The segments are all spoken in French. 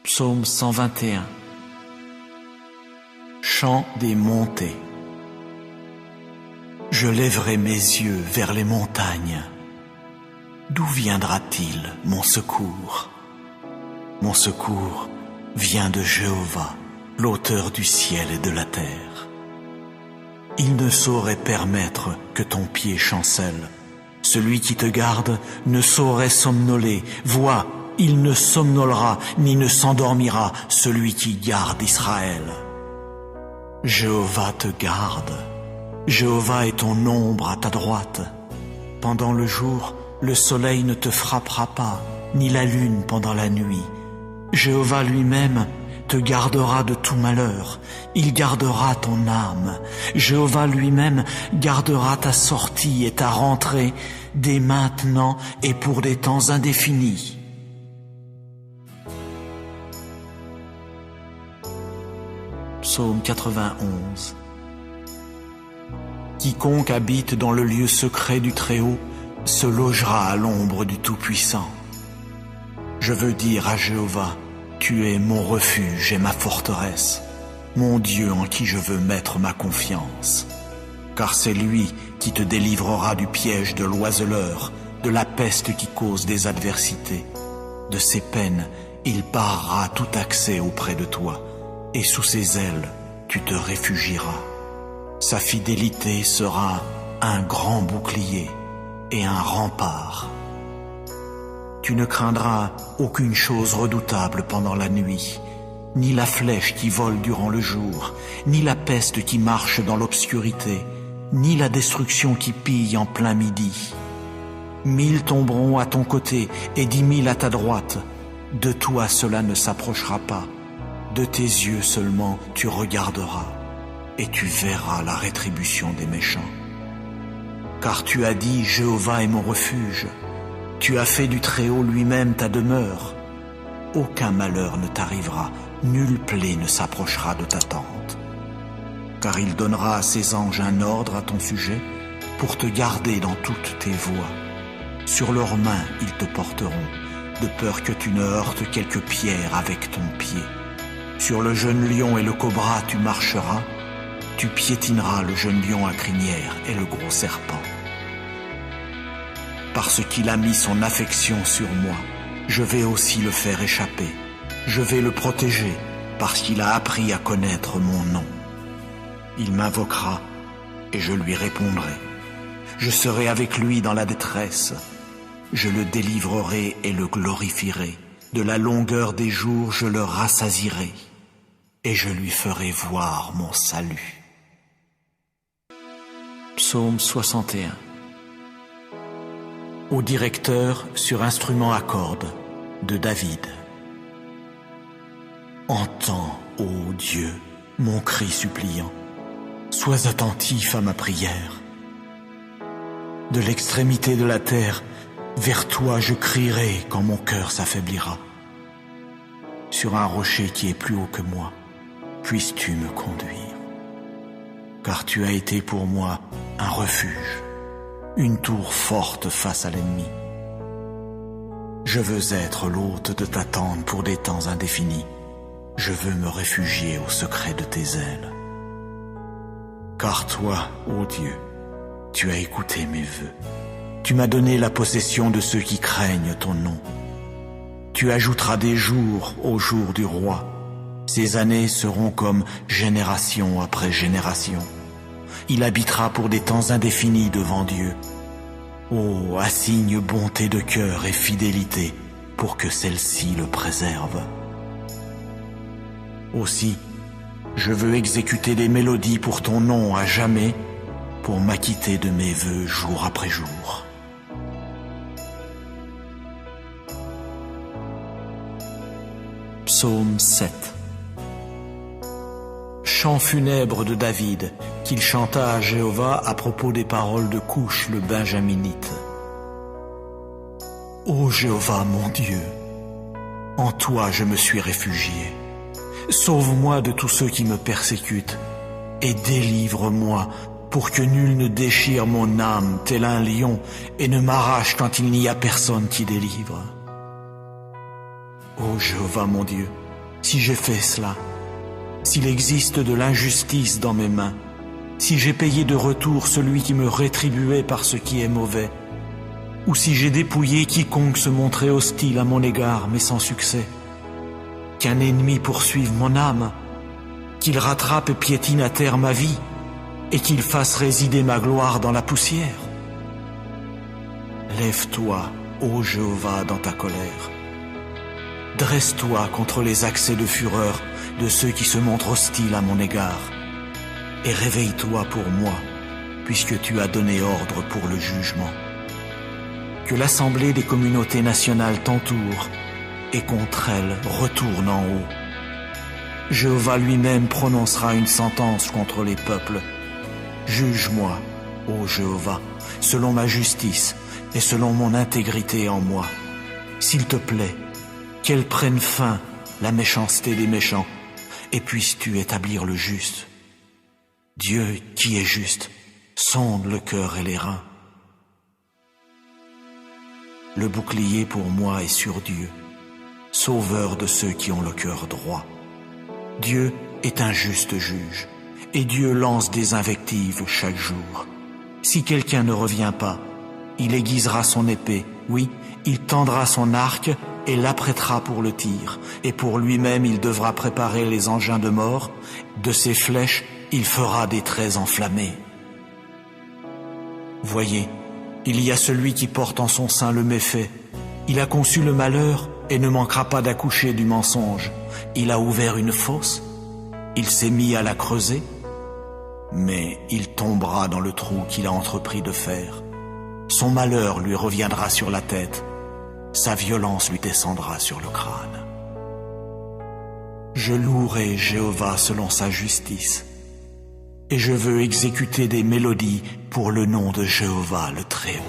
Psaume 121. Chant des montées. Je lèverai mes yeux vers les montagnes. D'où viendra-t-il mon secours? Mon secours vient de Jéhovah, l'auteur du ciel et de la terre. Il ne saurait permettre que ton pied chancelle. Celui qui te garde ne saurait somnoler. Vois, il ne somnolera ni ne s'endormira, celui qui garde Israël. Jéhovah te garde. Jéhovah est ton ombre à ta droite. Pendant le jour, le soleil ne te frappera pas, ni la lune pendant la nuit. Jéhovah lui-même te gardera de tout malheur. Il gardera ton âme. Jéhovah lui-même gardera ta sortie et ta rentrée dès maintenant et pour des temps indéfinis. Psaume 91. Quiconque habite dans le lieu secret du Très-Haut se logera à l'ombre du Tout-Puissant. Je veux dire à Jéhovah, tu es mon refuge et ma forteresse, mon Dieu en qui je veux mettre ma confiance. Car c'est lui qui te délivrera du piège de l'oiseleur, de la peste qui cause des adversités. De ses peines, il barrera tout accès auprès de toi, et sous ses ailes, tu te réfugieras. Sa fidélité sera un grand bouclier et un rempart. Tu ne craindras aucune chose redoutable pendant la nuit, ni la flèche qui vole durant le jour, ni la peste qui marche dans l'obscurité, ni la destruction qui pille en plein midi. 1000 tomberont à ton côté et 10 000 à ta droite. De toi cela ne s'approchera pas. De tes yeux seulement tu regarderas, et tu verras la rétribution des méchants. Car tu as dit, Jéhovah est mon refuge. Tu as fait du Très-Haut lui-même ta demeure. Aucun malheur ne t'arrivera, nulle plaie ne s'approchera de ta tente. Car il donnera à ses anges un ordre à ton sujet pour te garder dans toutes tes voies. Sur leurs mains ils te porteront, de peur que tu ne heurtes quelque pierre avec ton pied. Sur le jeune lion et le cobra tu marcheras, tu piétineras le jeune lion à crinière et le gros serpent. Parce qu'il a mis son affection sur moi, je vais aussi le faire échapper. Je vais le protéger parce qu'il a appris à connaître mon nom. Il m'invoquera et je lui répondrai. Je serai avec lui dans la détresse. Je le délivrerai et le glorifierai. De la longueur des jours, je le rassasierai et je lui ferai voir mon salut. Psaume 61. Au directeur sur instrument à cordes de David. Entends, ô Dieu, mon cri suppliant. Sois attentif à ma prière. De l'extrémité de la terre, vers toi je crierai quand mon cœur s'affaiblira. Sur un rocher qui est plus haut que moi, puisses-tu me conduire. Car tu as été pour moi un refuge, une tour forte face à l'ennemi. Je veux être l'hôte de ta tente pour des temps indéfinis. Je veux me réfugier au secret de tes ailes. Car toi, ô Dieu, tu as écouté mes vœux. Tu m'as donné la possession de ceux qui craignent ton nom. Tu ajouteras des jours au jour du roi. Ces années seront comme génération après génération. Il habitera pour des temps indéfinis devant Dieu. Oh, assigne bonté de cœur et fidélité pour que celle-ci le préserve. Aussi, je veux exécuter des mélodies pour ton nom à jamais, pour m'acquitter de mes vœux jour après jour. Psaume 7. Chant funèbre de David, qu'il chanta à Jéhovah à propos des paroles de Couche le Benjaminite. Ô Jéhovah mon Dieu, en toi je me suis réfugié. Sauve-moi de tous ceux qui me persécutent et délivre-moi pour que nul ne déchire mon âme tel un lion et ne m'arrache quand il n'y a personne qui délivre. Ô Jéhovah mon Dieu, Si j'ai fait cela, s'il existe de l'injustice dans mes mains, si j'ai payé de retour celui qui me rétribuait par ce qui est mauvais, ou si j'ai dépouillé quiconque se montrait hostile à mon égard, mais sans succès, qu'un ennemi poursuive mon âme, qu'il rattrape et piétine à terre ma vie, et qu'il fasse résider ma gloire dans la poussière. Lève-toi, ô Jéhovah, dans ta colère. Dresse-toi contre les accès de fureur de ceux qui se montrent hostiles à mon égard, et réveille-toi pour moi, puisque tu as donné ordre pour le jugement. Que l'assemblée des communautés nationales t'entoure, et contre elle retourne en haut. Jéhovah lui-même prononcera une sentence contre les peuples. Juge-moi, ô Jéhovah, selon ma justice et selon mon intégrité en moi. S'il te plaît, qu'elle prenne fin, la méchanceté des méchants, et puisses-tu établir le juste. Dieu qui est juste, sonde le cœur et les reins. Le bouclier pour moi est sur Dieu, sauveur de ceux qui ont le cœur droit. Dieu est un juste juge, et Dieu lance des invectives chaque jour. Si quelqu'un ne revient pas, il aiguisera son épée, oui, il tendra son arc et l'apprêtera pour le tir, et pour lui-même il devra préparer les engins de mort, de ses flèches il fera des traits enflammés. Voyez, il y a celui qui porte en son sein le méfait, il a conçu le malheur et ne manquera pas d'accoucher du mensonge. Il a ouvert une fosse, il s'est mis à la creuser, mais il tombera dans le trou qu'il a entrepris de faire. Son malheur lui reviendra sur la tête, sa violence lui descendra sur le crâne. Je louerai Jéhovah selon sa justice, et je veux exécuter des mélodies pour le nom de Jéhovah le Très-Haut.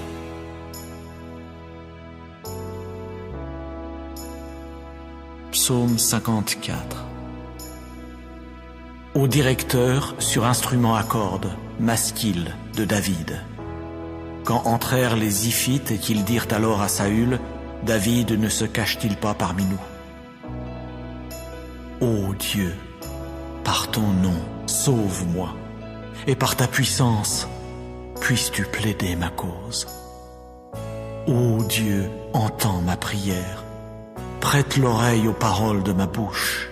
Psaume 54. Au directeur sur instrument à cordes, Maskil de David. Quand entrèrent les Ziphites et qu'ils dirent alors à Saül, David ne se cache-t-il pas parmi nous? Ô Dieu, par ton nom, sauve-moi, et par ta puissance, puisses-tu plaider ma cause. Ô Dieu, entends ma prière, prête l'oreille aux paroles de ma bouche.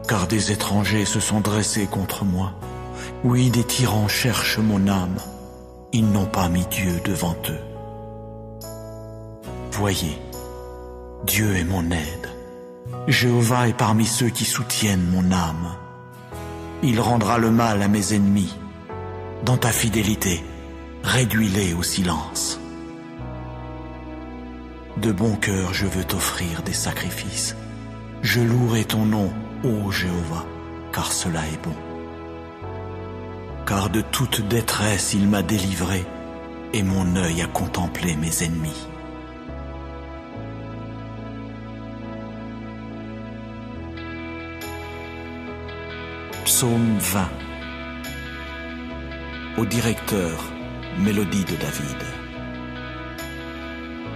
Car des étrangers se sont dressés contre moi, oui, des tyrans cherchent mon âme, ils n'ont pas mis Dieu devant eux. Voyez, Dieu est mon aide, Jéhovah est parmi ceux qui soutiennent mon âme. Il rendra le mal à mes ennemis. Dans ta fidélité, réduis-les au silence. De bon cœur, je veux t'offrir des sacrifices. Je louerai ton nom, ô Jéhovah, car cela est bon. Car de toute détresse il m'a délivré, et mon œil a contemplé mes ennemis. Psaume 20. Au directeur, mélodie de David.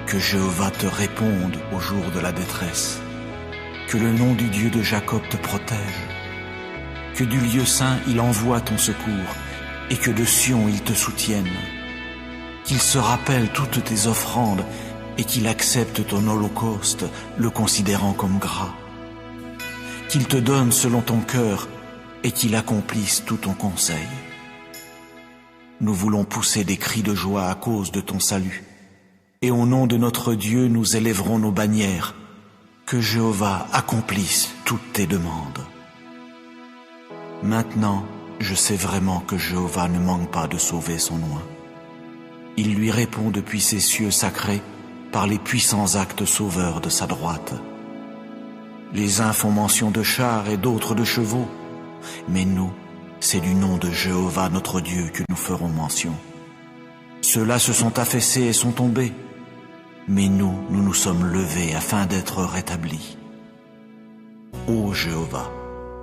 Que Jéhovah te réponde au jour de la détresse. Que le nom du Dieu de Jacob te protège. Que du lieu saint il envoie ton secours, et que de Sion il te soutienne. Qu'il se rappelle toutes tes offrandes, et qu'il accepte ton holocauste, le considérant comme gras. Qu'il te donne selon ton cœur, et qu'il accomplisse tout ton conseil. Nous voulons pousser des cris de joie à cause de ton salut, et au nom de notre Dieu nous élèverons nos bannières. Que Jéhovah accomplisse toutes tes demandes. Maintenant, je sais vraiment que Jéhovah ne manque pas de sauver son oint. Il lui répond depuis ses cieux sacrés par les puissants actes sauveurs de sa droite. Les uns font mention de chars et d'autres de chevaux, mais nous, c'est du nom de Jéhovah notre Dieu que nous ferons mention. Ceux-là se sont affaissés et sont tombés, mais nous nous sommes levés afin d'être rétablis. Ô Jéhovah,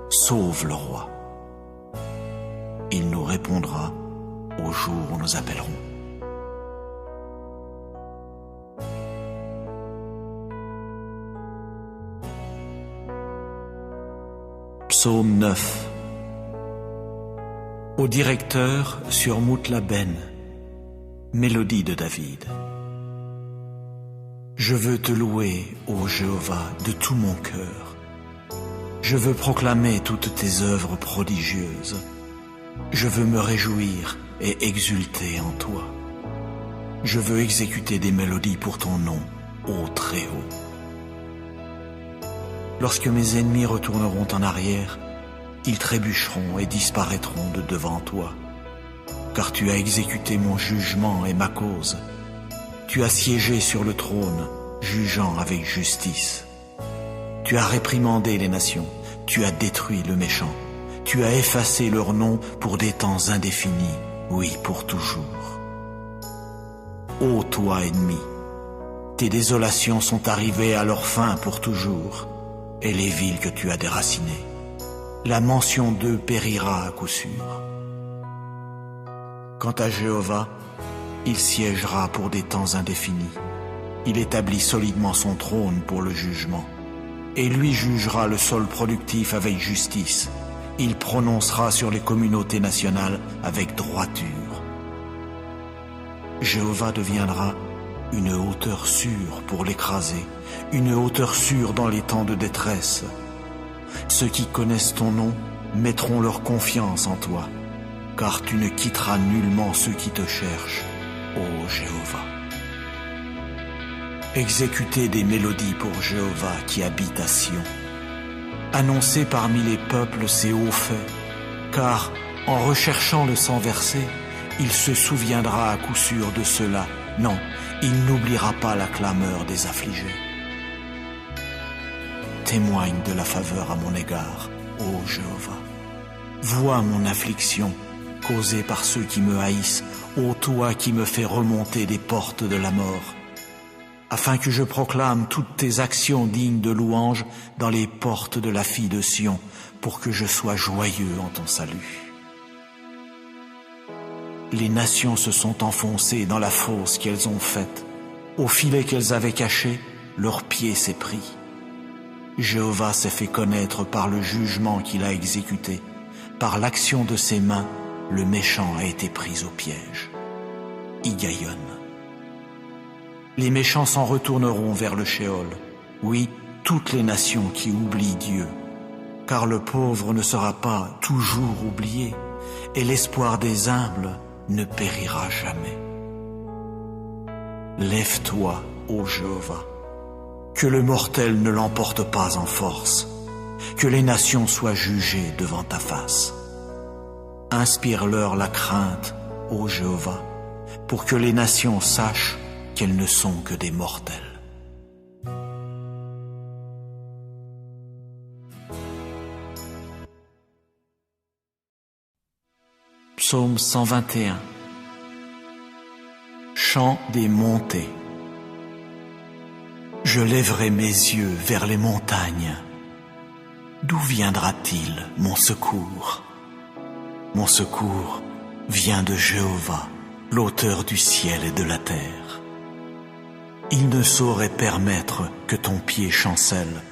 sauve le roi. Il nous répondra au jour où nous appellerons. Psaume 9. Au directeur sur Moutlaben, mélodie de David. Je veux te louer, ô Jéhovah, de tout mon cœur. Je veux proclamer toutes tes œuvres prodigieuses. Je veux me réjouir et exulter en toi. Je veux exécuter des mélodies pour ton nom, ô Très-Haut. Lorsque mes ennemis retourneront en arrière, ils trébucheront et disparaîtront de devant toi. Car tu as exécuté mon jugement et ma cause. Tu as siégé sur le trône, jugeant avec justice. Tu as réprimandé les nations, tu as détruit le méchant. Tu as effacé leur nom pour des temps indéfinis, oui, pour toujours. Ô toi, ennemi, tes désolations sont arrivées à leur fin pour toujours, et les villes que tu as déracinées, la mention d'eux périra à coup sûr. Quant à Jéhovah, il siégera pour des temps indéfinis. Il établit solidement son trône pour le jugement, et lui jugera le sol productif avec justice. Il prononcera sur les communautés nationales avec droiture. Jéhovah deviendra une hauteur sûre pour l'écraser, une hauteur sûre dans les temps de détresse. Ceux qui connaissent ton nom mettront leur confiance en toi, car tu ne quitteras nullement ceux qui te cherchent, ô Jéhovah. Exécutez des mélodies pour Jéhovah qui habite à Sion. Annoncez parmi les peuples ses hauts faits, car en recherchant le sang versé, il se souviendra à coup sûr de cela. Non, il n'oubliera pas la clameur des affligés. Témoigne de la faveur à mon égard, ô Jéhovah. Vois mon affliction causée par ceux qui me haïssent, ô toi qui me fais remonter des portes de la mort, afin que je proclame toutes tes actions dignes de louange dans les portes de la fille de Sion, pour que je sois joyeux en ton salut. Les nations se sont enfoncées dans la fosse qu'elles ont faite. Au filet qu'elles avaient caché, leur pied s'est pris. Jéhovah s'est fait connaître par le jugement qu'il a exécuté. Par l'action de ses mains, le méchant a été pris au piège. Higayon. Les méchants s'en retourneront vers le Sheol. Oui, toutes les nations qui oublient Dieu. Car le pauvre ne sera pas toujours oublié, et l'espoir des humbles ne périra jamais. Lève-toi, ô Jéhovah, que le mortel ne l'emporte pas en force, que les nations soient jugées devant ta face. Inspire-leur la crainte, ô Jéhovah, pour que les nations sachent qu'elles ne sont que des mortels. Psaume 121. Chant des montées. Je lèverai mes yeux vers les montagnes. D'où viendra-t-il mon secours? Mon secours vient de Jéhovah, l'auteur du ciel et de la terre. Il ne saurait permettre que ton pied chancelle.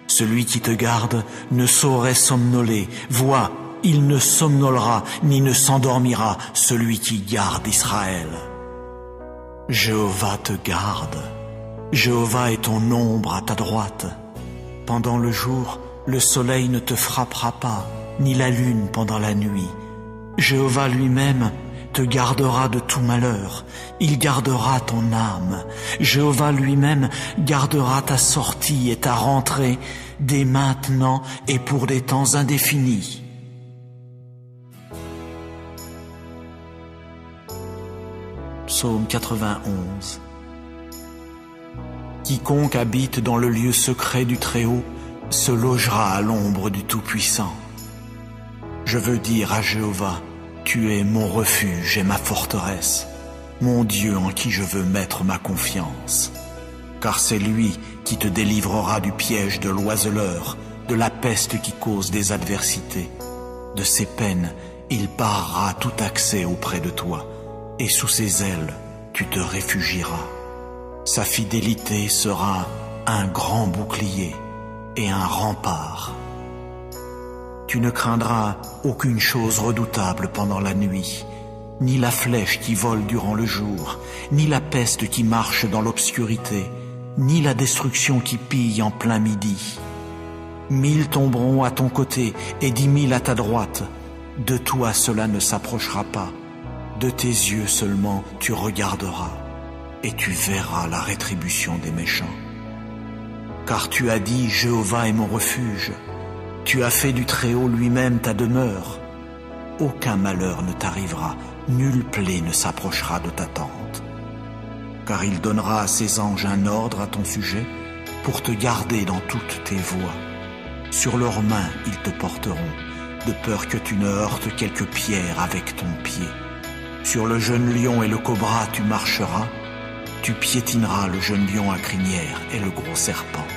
Celui qui te garde ne saurait somnoler. Vois, il ne somnolera ni ne s'endormira, celui qui garde Israël. Jéhovah te garde. Jéhovah est ton ombre à ta droite. Pendant le jour, le soleil ne te frappera pas, ni la lune pendant la nuit. Jéhovah lui-même te gardera de tout malheur. Il gardera ton âme. Jéhovah lui-même gardera ta sortie et ta rentrée dès maintenant et pour des temps indéfinis. Psaume 91. Quiconque habite dans le lieu secret du Très-Haut se logera à l'ombre du Tout-Puissant. Je veux dire à Jéhovah, tu es mon refuge et ma forteresse, mon Dieu en qui je veux mettre ma confiance. Car c'est lui qui te délivrera du piège de l'oiseleur, de la peste qui cause des adversités. De ses peines, il barrera tout accès auprès de toi, et sous ses ailes, tu te réfugieras. Sa fidélité sera un grand bouclier et un rempart. Tu ne craindras aucune chose redoutable pendant la nuit, ni la flèche qui vole durant le jour, ni la peste qui marche dans l'obscurité, ni la destruction qui pille en plein midi. 1000 tomberont à ton côté et 10 000 à ta droite. De toi cela ne s'approchera pas. De tes yeux seulement tu regarderas, et tu verras la rétribution des méchants. Car tu as dit, Jéhovah est mon refuge. Tu as fait du Très-Haut lui-même ta demeure. Aucun malheur ne t'arrivera, nulle plaie ne s'approchera de ta tente. Car il donnera à ses anges un ordre à ton sujet, pour te garder dans toutes tes voies. Sur leurs mains ils te porteront, de peur que tu ne heurtes quelque pierre avec ton pied. Sur le jeune lion et le cobra tu marcheras, tu piétineras le jeune lion à crinière et le gros serpent.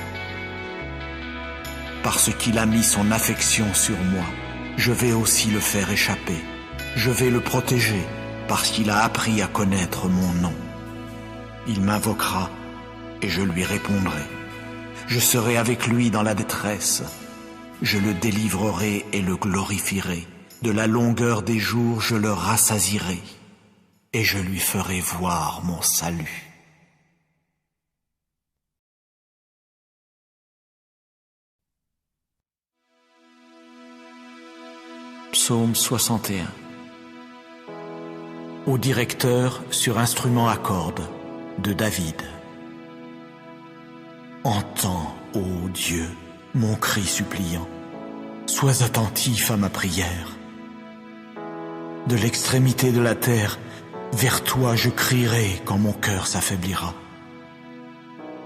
Parce qu'il a mis son affection sur moi, je vais aussi le faire échapper. Je vais le protéger, parce qu'il a appris à connaître mon nom. Il m'invoquera, et je lui répondrai. Je serai avec lui dans la détresse. Je le délivrerai et le glorifierai. De la longueur des jours, je le rassasierai, et je lui ferai voir mon salut. Psaume 61. Au directeur sur instrument à cordes de David. Entends, ô Dieu, mon cri suppliant. Sois attentif à ma prière. De l'extrémité de la terre, vers toi je crierai quand mon cœur s'affaiblira.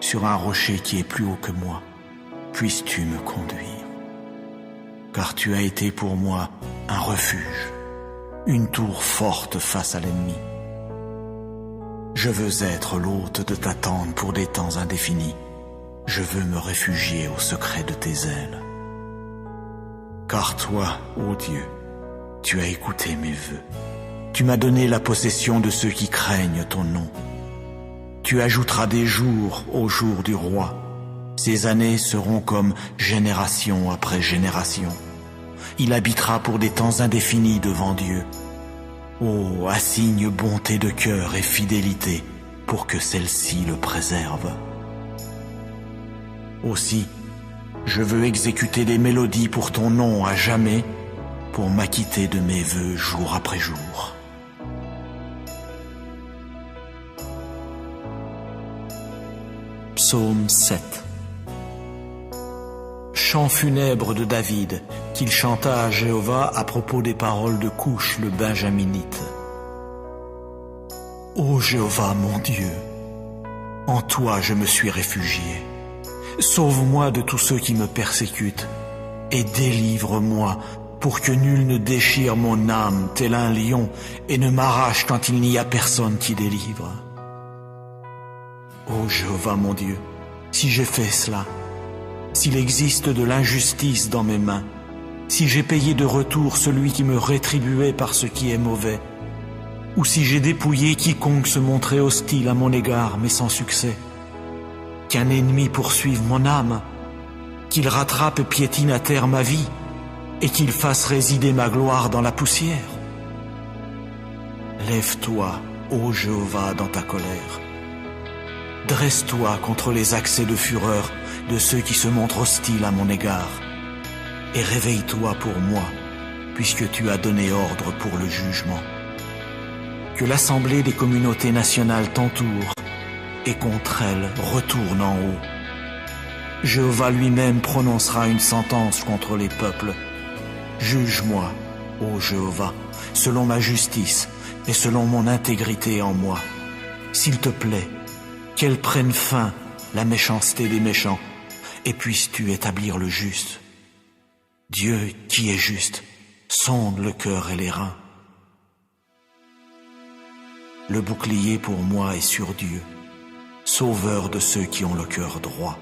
Sur un rocher qui est plus haut que moi, puisses-tu me conduire. Car tu as été pour moi un refuge, une tour forte face à l'ennemi. Je veux être l'hôte de ta tente pour des temps indéfinis. Je veux me réfugier au secret de tes ailes. Car toi, ô Dieu, tu as écouté mes vœux. Tu m'as donné la possession de ceux qui craignent ton nom. Tu ajouteras des jours au jour du roi. Ces années seront comme génération après génération. Il habitera pour des temps indéfinis devant Dieu. Oh, assigne bonté de cœur et fidélité pour que celle-ci le préserve. Aussi, je veux exécuter des mélodies pour ton nom à jamais, pour m'acquitter de mes vœux jour après jour. Psaume 7. Chant funèbre de David, qu'il chanta à Jéhovah à propos des paroles de Couche le Benjaminite. Ô Jéhovah mon Dieu, en toi je me suis réfugié. Sauve-moi de tous ceux qui me persécutent et délivre-moi pour que nul ne déchire mon âme tel un lion et ne m'arrache quand il n'y a personne qui délivre. Ô Jéhovah mon Dieu, si j'ai fait cela, s'il existe de l'injustice dans mes mains, si j'ai payé de retour celui qui me rétribuait par ce qui est mauvais, ou si j'ai dépouillé quiconque se montrait hostile à mon égard mais sans succès, qu'un ennemi poursuive mon âme, qu'il rattrape et piétine à terre ma vie, et qu'il fasse résider ma gloire dans la poussière. Lève-toi, ô Jéhovah, dans ta colère. Dresse-toi contre les accès de fureur de ceux qui se montrent hostiles à mon égard, et réveille-toi pour moi, puisque tu as donné ordre pour le jugement. Que l'assemblée des communautés nationales t'entoure, et contre elle retourne en haut. Jéhovah lui-même prononcera une sentence contre les peuples. Juge-moi, ô Jéhovah, selon ma justice et selon mon intégrité en moi. S'il te plaît, qu'elle prenne fin la méchanceté des méchants, et puisses-tu établir le juste. Dieu qui est juste, sonde le cœur et les reins. Le bouclier pour moi est sur Dieu, sauveur de ceux qui ont le cœur droit.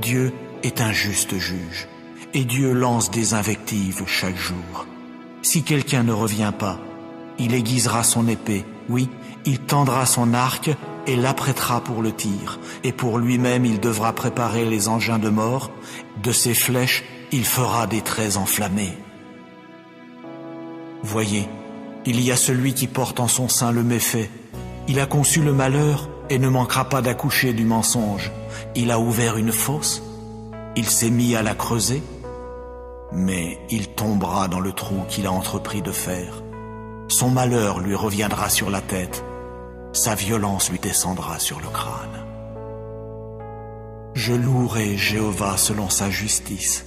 Dieu est un juste juge, et Dieu lance des invectives chaque jour. Si quelqu'un ne revient pas, il aiguisera son épée, oui, il tendra son arc et l'apprêtera pour le tir, et pour lui-même il devra préparer les engins de mort, de ses flèches il fera des traits enflammés. Voyez, il y a celui qui porte en son sein le méfait. Il a conçu le malheur et ne manquera pas d'accoucher du mensonge. Il a ouvert une fosse, il s'est mis à la creuser, mais il tombera dans le trou qu'il a entrepris de faire. Son malheur lui reviendra sur la tête, sa violence lui descendra sur le crâne. Je louerai Jéhovah selon sa justice,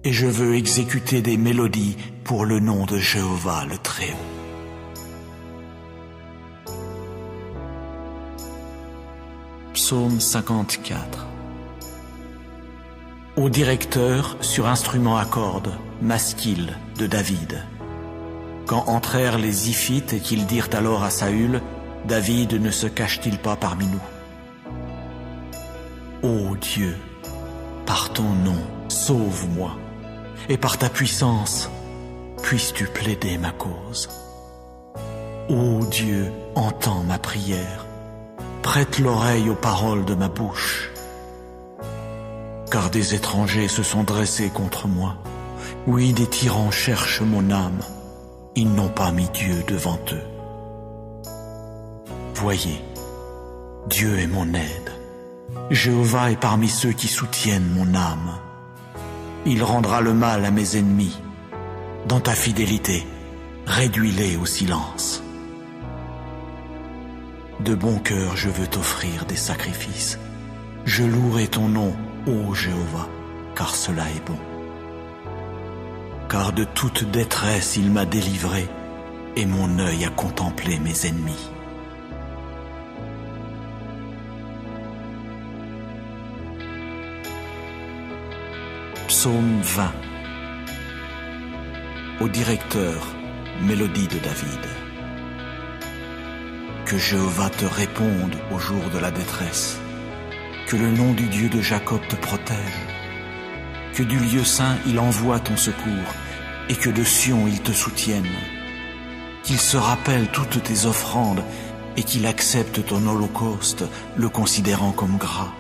et je veux exécuter des mélodies pour le nom de Jéhovah le Très-Haut. Psaume 54. Au directeur sur instrument à cordes, Maskil de David. Quand entrèrent les Ziphites et qu'ils dirent alors à Saül, David ne se cache-t-il pas parmi nous? Ô Dieu, par ton nom, sauve-moi, et par ta puissance, puisses-tu plaider ma cause. Ô Dieu, entends ma prière, prête l'oreille aux paroles de ma bouche. Car des étrangers se sont dressés contre moi, oui, des tyrans cherchent mon âme, ils n'ont pas mis Dieu devant eux. Voyez, Dieu est mon aide. Jéhovah est parmi ceux qui soutiennent mon âme. Il rendra le mal à mes ennemis. Dans ta fidélité, réduis-les au silence. De bon cœur, je veux t'offrir des sacrifices. Je louerai ton nom, ô Jéhovah, car cela est bon. Car de toute détresse il m'a délivré, et mon œil a contemplé mes ennemis. Psaume 20. Au directeur, mélodie de David. Que Jéhovah te réponde au jour de la détresse. Que le nom du Dieu de Jacob te protège. Que du lieu saint il envoie ton secours, et que de Sion il te soutienne. Qu'il se rappelle toutes tes offrandes, et qu'il accepte ton holocauste, le considérant comme gras.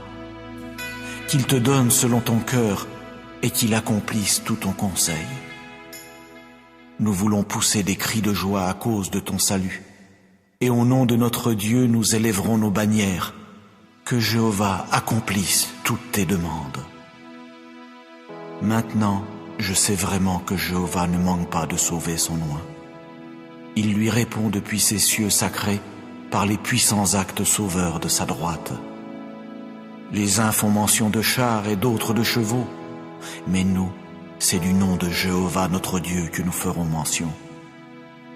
Qu'il te donne selon ton cœur, et qu'il accomplisse tout ton conseil. Nous voulons pousser des cris de joie à cause de ton salut, et au nom de notre Dieu nous élèverons nos bannières. Que Jéhovah accomplisse toutes tes demandes. Maintenant, je sais vraiment que Jéhovah ne manque pas de sauver son oint. Il lui répond depuis ses cieux sacrés par les puissants actes sauveurs de sa droite. Les uns font mention de chars et d'autres de chevaux, mais nous, c'est du nom de Jéhovah notre Dieu que nous ferons mention.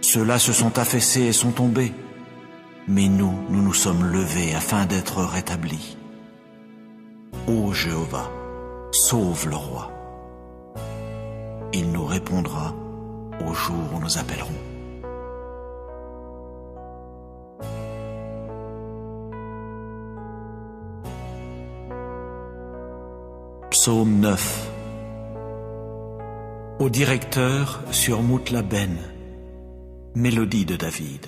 Ceux-là se sont affaissés et sont tombés, mais nous nous sommes levés afin d'être rétablis. Ô Jéhovah, sauve le roi. Il nous répondra au jour où nous appellerons. Psaume 9. Au directeur sur Moutlaben, mélodie de David.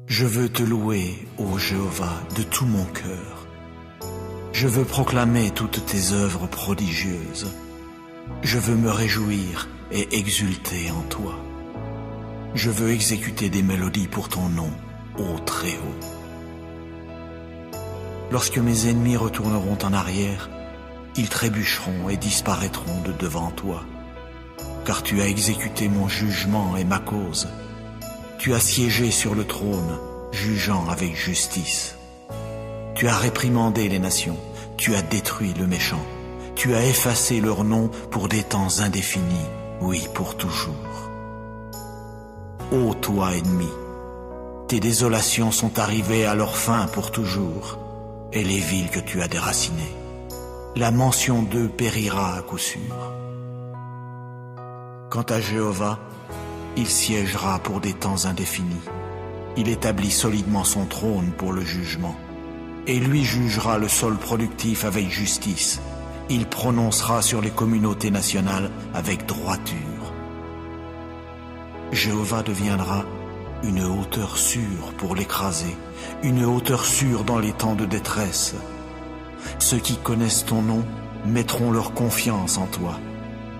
Je veux te louer, ô Jéhovah, de tout mon cœur. Je veux proclamer toutes tes œuvres prodigieuses. Je veux me réjouir et exulter en toi. Je veux exécuter des mélodies pour ton nom, ô Très-Haut. Lorsque mes ennemis retourneront en arrière, ils trébucheront et disparaîtront de devant toi. Car tu as exécuté mon jugement et ma cause. Tu as siégé sur le trône, jugeant avec justice. Tu as réprimandé les nations, tu as détruit le méchant. Tu as effacé leur nom pour des temps indéfinis, oui, pour toujours. Ô toi, ennemi, tes désolations sont arrivées à leur fin pour toujours, et les villes que tu as déracinées. La mention d'eux périra à coup sûr. Quant à Jéhovah, il siégera pour des temps indéfinis. Il établit solidement son trône pour le jugement. Et lui jugera le sol productif avec justice. Il prononcera sur les communautés nationales avec droiture. Jéhovah deviendra une hauteur sûre pour l'écraser, une hauteur sûre dans les temps de détresse. Ceux qui connaissent ton nom mettront leur confiance en toi,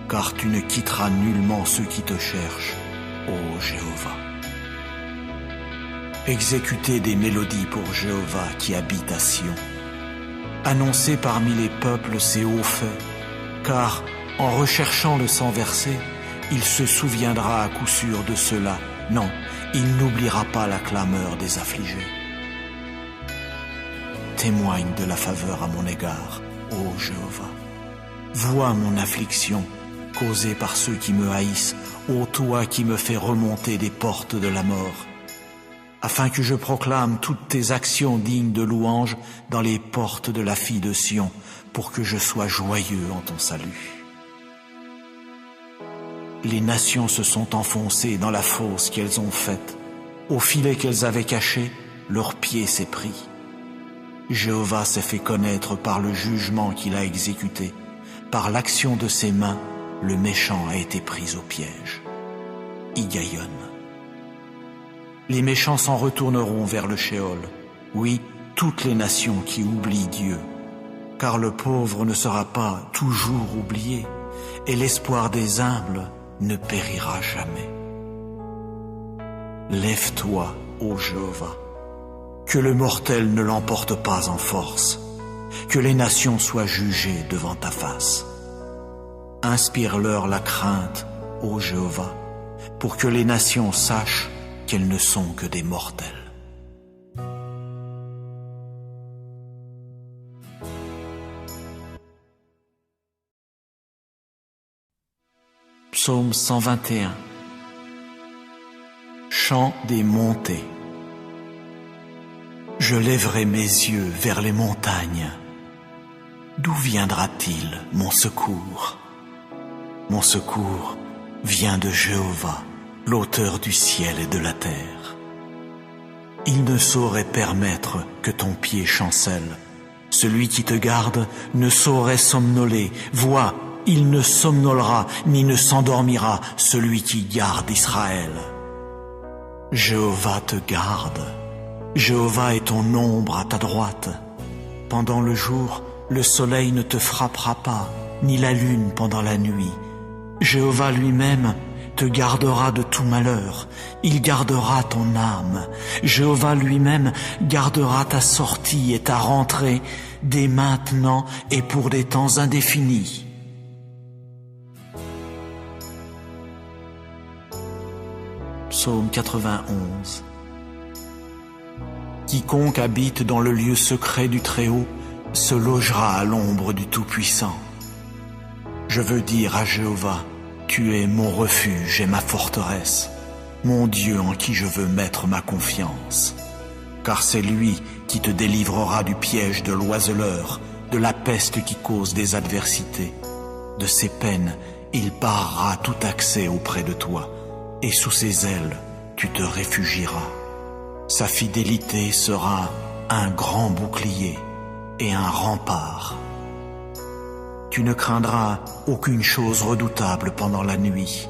car tu ne quitteras nullement ceux qui te cherchent, ô Jéhovah. Exécutez des mélodies pour Jéhovah qui habite à Sion. Annoncez parmi les peuples ses hauts faits, car en recherchant le sang versé, il se souviendra à coup sûr de cela. Non, il n'oubliera pas la clameur des affligés. Témoigne de la faveur à mon égard, ô Jéhovah. Vois mon affliction causée par ceux qui me haïssent, ô toi qui me fais remonter des portes de la mort, afin que je proclame toutes tes actions dignes de louange dans les portes de la fille de Sion, pour que je sois joyeux en ton salut. Les nations se sont enfoncées dans la fosse qu'elles ont faite. Au filet qu'elles avaient caché, leur pied s'est pris. Jéhovah s'est fait connaître par le jugement qu'il a exécuté. Par l'action de ses mains, le méchant a été pris au piège. Higayon. Les méchants s'en retourneront vers le Sheol. Oui, toutes les nations qui oublient Dieu. Car le pauvre ne sera pas toujours oublié, et l'espoir des humbles ne périra jamais. Lève-toi, ô Jéhovah, que le mortel ne l'emporte pas en force, que les nations soient jugées devant ta face. Inspire-leur la crainte, ô Jéhovah, pour que les nations sachent qu'elles ne sont que des mortels. Psaume 121. Chant des montées. Je lèverai mes yeux vers les montagnes. D'où viendra-t-il mon secours? Mon secours vient de Jéhovah, l'auteur du ciel et de la terre. Il ne saurait permettre que ton pied chancelle. Celui qui te garde ne saurait somnoler. Vois, il ne somnolera ni ne s'endormira, celui qui garde Israël. Jéhovah te garde. Jéhovah est ton ombre à ta droite. Pendant le jour, le soleil ne te frappera pas, ni la lune pendant la nuit. Jéhovah lui-même te gardera de tout malheur. Il gardera ton âme. Jéhovah lui-même gardera ta sortie et ta rentrée dès maintenant et pour des temps indéfinis. Psaume 91. Quiconque habite dans le lieu secret du Très-Haut se logera à l'ombre du Tout-Puissant. Je veux dire à Jéhovah, tu es mon refuge et ma forteresse, mon Dieu en qui je veux mettre ma confiance. Car c'est lui qui te délivrera du piège de l'oiseleur, de la peste qui cause des adversités. De ses peines, il barrera tout accès auprès de toi, et sous ses ailes, tu te réfugieras. Sa fidélité sera un grand bouclier et un rempart. Tu ne craindras aucune chose redoutable pendant la nuit,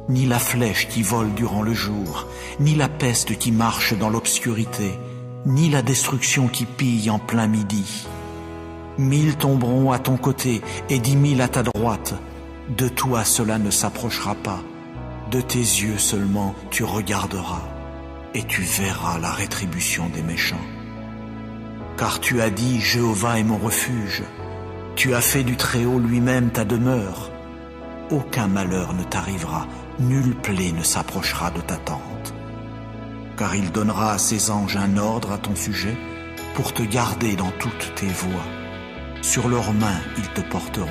ni la flèche qui vole durant le jour, ni la peste qui marche dans l'obscurité, ni la destruction qui pille en plein midi. 1000 tomberont à ton côté et 10 000 à ta droite. De toi cela ne s'approchera pas. De tes yeux seulement tu regarderas, et tu verras la rétribution des méchants. Car tu as dit, Jéhovah est mon refuge. Tu as fait du Très-Haut lui-même ta demeure. Aucun malheur ne t'arrivera, nulle plaie ne s'approchera de ta tente. Car il donnera à ses anges un ordre à ton sujet pour te garder dans toutes tes voies. Sur leurs mains ils te porteront,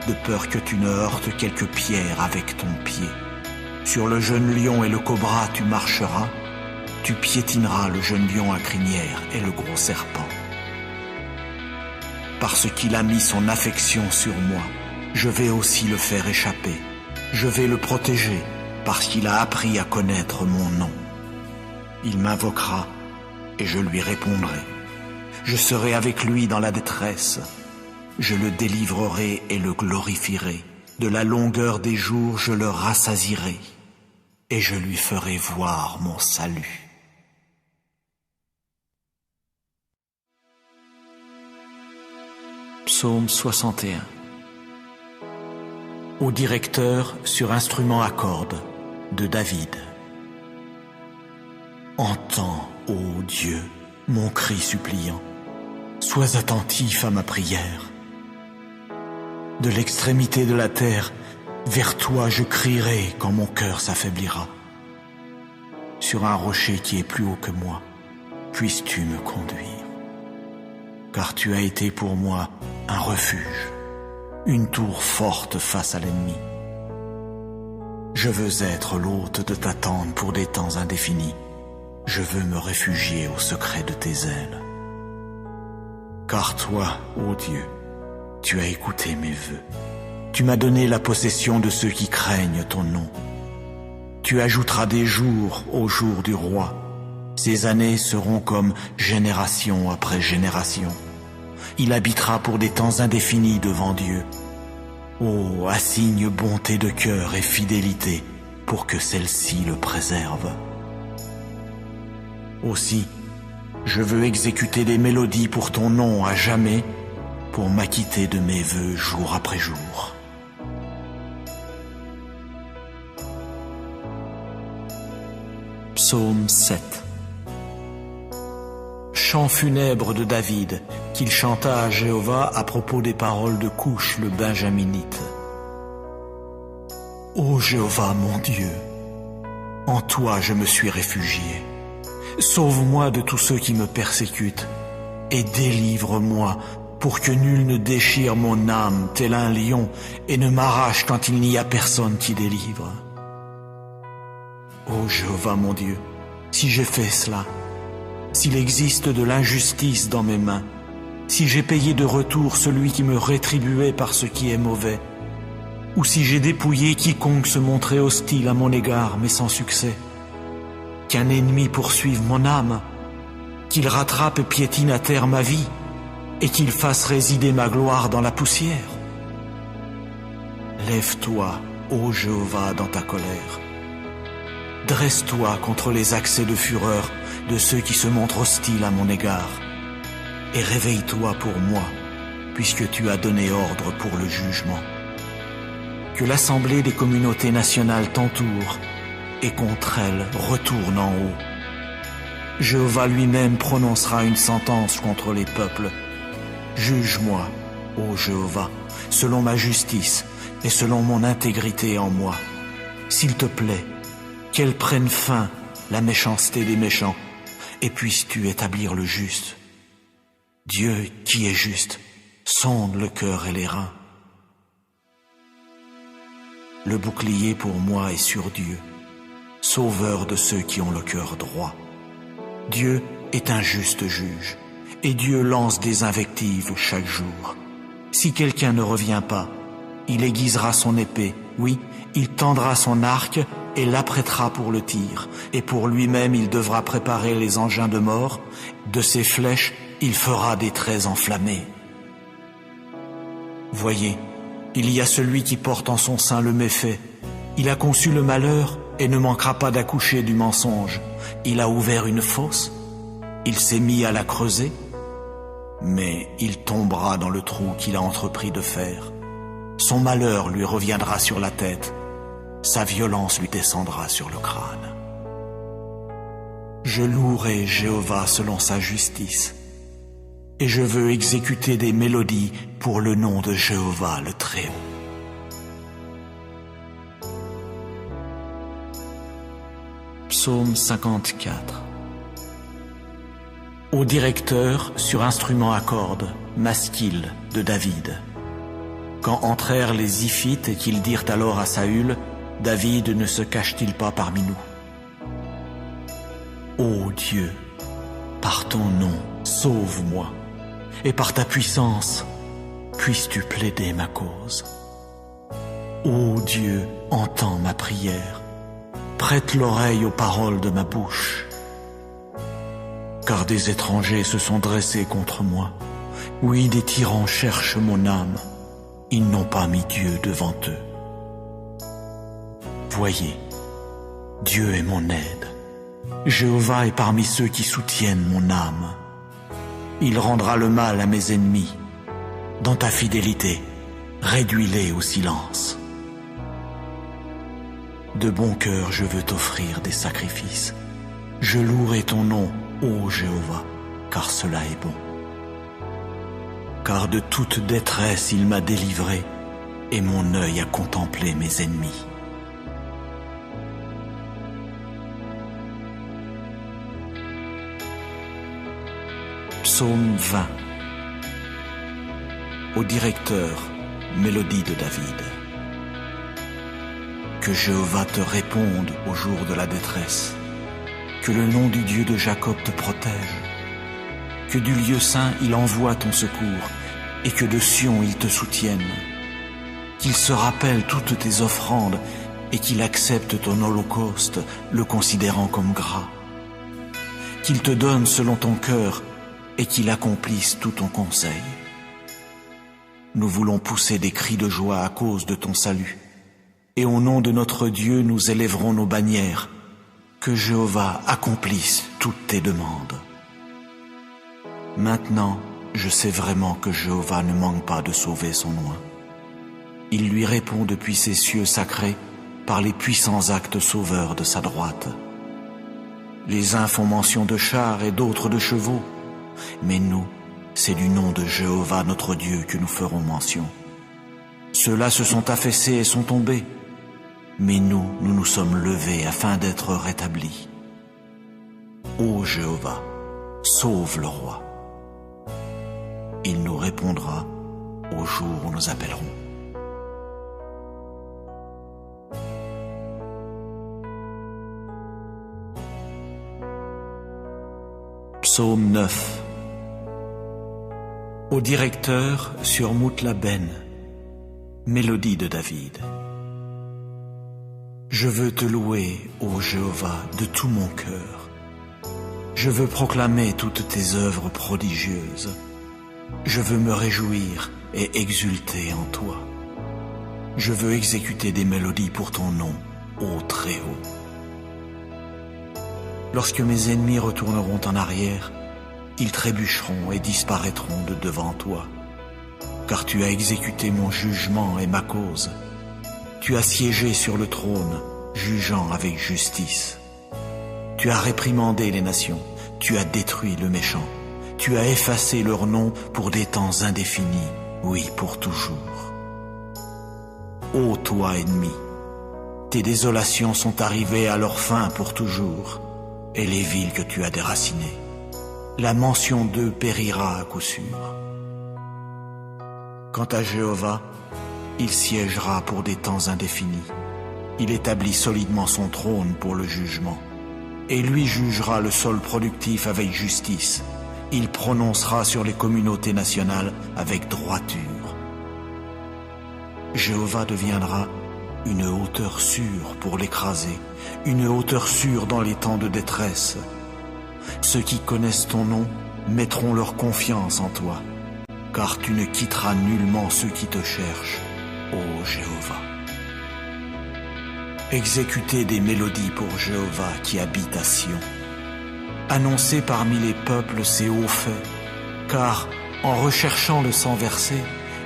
de peur que tu ne heurtes quelque pierre avec ton pied. Sur le jeune lion et le cobra tu marcheras, tu piétineras le jeune lion à crinière et le gros serpent. Parce qu'il a mis son affection sur moi, je vais aussi le faire échapper. Je vais le protéger, parce qu'il a appris à connaître mon nom. Il m'invoquera, et je lui répondrai. Je serai avec lui dans la détresse. Je le délivrerai et le glorifierai. De la longueur des jours, je le rassasierai, et je lui ferai voir mon salut. Psaume 61. Au directeur sur instrument à cordes de David. Entends, ô Dieu, mon cri suppliant. Sois attentif à ma prière. De l'extrémité de la terre, vers toi je crierai quand mon cœur s'affaiblira. Sur un rocher qui est plus haut que moi, puisses-tu me conduire. Car tu as été pour moi un refuge, une tour forte face à l'ennemi. Je veux être l'hôte de ta tente pour des temps indéfinis. Je veux me réfugier au secret de tes ailes. Car toi, ô Dieu, tu as écouté mes vœux. Tu m'as donné la possession de ceux qui craignent ton nom. Tu ajouteras des jours au jour du roi. Ces années seront comme génération après génération. Il habitera pour des temps indéfinis devant Dieu. Oh, assigne bonté de cœur et fidélité pour que celle-ci le préserve. Aussi, je veux exécuter des mélodies pour ton nom à jamais, pour m'acquitter de mes vœux jour après jour. Psaume 7. Chant funèbre de David, qu'il chanta à Jéhovah à propos des paroles de Couche le Benjaminite. Ô Jéhovah mon Dieu, en toi je me suis réfugié. Sauve-moi de tous ceux qui me persécutent et délivre-moi pour que nul ne déchire mon âme tel un lion et ne m'arrache quand il n'y a personne qui délivre. Ô Jéhovah mon Dieu, si j'ai fait cela, s'il existe de l'injustice dans mes mains, si j'ai payé de retour celui qui me rétribuait par ce qui est mauvais, ou si j'ai dépouillé quiconque se montrait hostile à mon égard mais sans succès, qu'un ennemi poursuive mon âme, qu'il rattrape et piétine à terre ma vie, et qu'il fasse résider ma gloire dans la poussière. Lève-toi, ô Jéhovah, dans ta colère. Dresse-toi contre les accès de fureur de ceux qui se montrent hostiles à mon égard, et réveille-toi pour moi, puisque tu as donné ordre pour le jugement. Que l'assemblée des communautés nationales t'entoure, et contre elle retourne en haut. Jéhovah lui-même prononcera une sentence contre les peuples. Juge-moi, ô Jéhovah, selon ma justice et selon mon intégrité en moi. S'il te plaît, qu'elle prenne fin, la méchanceté des méchants, et puisses-tu établir le juste. Dieu qui est juste, sonde le cœur et les reins. Le bouclier pour moi est sur Dieu, sauveur de ceux qui ont le cœur droit. Dieu est un juste juge, et Dieu lance des invectives chaque jour. Si quelqu'un ne revient pas, il aiguisera son épée, oui, il tendra son arc et l'apprêtera pour le tir, et pour lui-même il devra préparer les engins de mort, de ses flèches il fera des traits enflammés. Voyez, il y a celui qui porte en son sein le méfait, il a conçu le malheur et ne manquera pas d'accoucher du mensonge. Il a ouvert une fosse, il s'est mis à la creuser, mais il tombera dans le trou qu'il a entrepris de faire. Son malheur lui reviendra sur la tête, sa violence lui descendra sur le crâne. Je louerai Jéhovah selon sa justice, et je veux exécuter des mélodies pour le nom de Jéhovah le Très-Haut. Psaume 54. Au directeur sur instrument à cordes, Masquil de David. Quand entrèrent les Ziphites et qu'ils dirent alors à Saül, David ne se cache-t-il pas parmi nous? Ô Dieu, par ton nom, sauve-moi, et par ta puissance, puisses-tu plaider ma cause. Ô Dieu, entends ma prière, prête l'oreille aux paroles de ma bouche. Car des étrangers se sont dressés contre moi, oui, des tyrans cherchent mon âme, ils n'ont pas mis Dieu devant eux. Voyez, Dieu est mon aide. Jéhovah est parmi ceux qui soutiennent mon âme. Il rendra le mal à mes ennemis. Dans ta fidélité, réduis-les au silence. De bon cœur je veux t'offrir des sacrifices. Je louerai ton nom, ô Jéhovah, car cela est bon. Car de toute détresse il m'a délivré, et mon œil a contemplé mes ennemis. Psaume 20. Au directeur, mélodie de David. Que Jéhovah te réponde au jour de la détresse. Que le nom du Dieu de Jacob te protège. Que du lieu saint il envoie ton secours, et que de Sion il te soutienne. Qu'il se rappelle toutes tes offrandes, et qu'il accepte ton holocauste, le considérant comme gras. Qu'il te donne selon ton cœur, et qu'il accomplisse tout ton conseil. Nous voulons pousser des cris de joie à cause de ton salut, et au nom de notre Dieu nous élèverons nos bannières. Que Jéhovah accomplisse toutes tes demandes. Maintenant, je sais vraiment que Jéhovah ne manque pas de sauver son oint. Il lui répond depuis ses cieux sacrés par les puissants actes sauveurs de sa droite. Les uns font mention de chars et d'autres de chevaux, mais nous, c'est du nom de Jéhovah notre Dieu que nous ferons mention. Ceux-là se sont affaissés et sont tombés, mais nous nous sommes levés afin d'être rétablis. Ô Jéhovah, sauve le roi. Il nous répondra au jour où nous appellerons. Psaume 9. Au directeur sur Moutlaben, mélodie de David. Je veux te louer, ô Jéhovah, de tout mon cœur. Je veux proclamer toutes tes œuvres prodigieuses. Je veux me réjouir et exulter en toi. Je veux exécuter des mélodies pour ton nom, ô Très-Haut. Lorsque mes ennemis retourneront en arrière, ils trébucheront et disparaîtront de devant toi. Car tu as exécuté mon jugement et ma cause. Tu as siégé sur le trône, jugeant avec justice. Tu as réprimandé les nations, tu as détruit le méchant. Tu as effacé leur nom pour des temps indéfinis, oui, pour toujours. Ô toi, ennemi, tes désolations sont arrivées à leur fin pour toujours, et les villes que tu as déracinées, la mention d'eux périra à coup sûr. Quant à Jéhovah, il siégera pour des temps indéfinis. Il établit solidement son trône pour le jugement, et lui jugera le sol productif avec justice. Il prononcera sur les communautés nationales avec droiture. Jéhovah deviendra une hauteur sûre pour l'écraser, une hauteur sûre dans les temps de détresse. Ceux qui connaissent ton nom mettront leur confiance en toi, car tu ne quitteras nullement ceux qui te cherchent, ô Jéhovah. Exécutez des mélodies pour Jéhovah qui habite à Sion. Annoncez parmi les peuples ses hauts faits, car en recherchant le sang versé,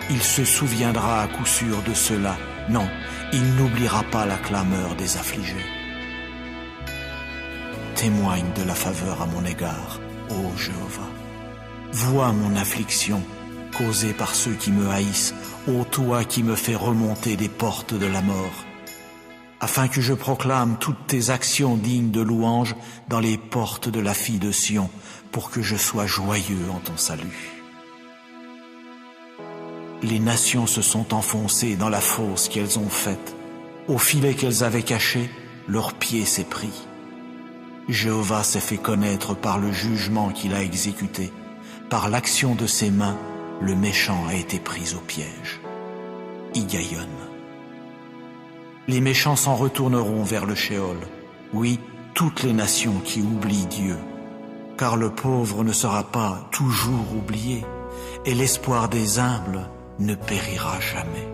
il se souviendra à coup sûr de cela. Non, il n'oubliera pas la clameur des affligés. Témoigne de la faveur à mon égard, ô Jéhovah. Vois mon affliction causée par ceux qui me haïssent, ô toi qui me fais remonter des portes de la mort, afin que je proclame toutes tes actions dignes de louange dans les portes de la fille de Sion, pour que je sois joyeux en ton salut. Les nations se sont enfoncées dans la fosse qu'elles ont faite. Au filet qu'elles avaient caché, leur pied s'est pris. Jéhovah s'est fait connaître par le jugement qu'il a exécuté. Par l'action de ses mains, le méchant a été pris au piège. Higayon. Les méchants s'en retourneront vers le Sheol. Oui, toutes les nations qui oublient Dieu. Car le pauvre ne sera pas toujours oublié, et l'espoir des humbles ne périra jamais.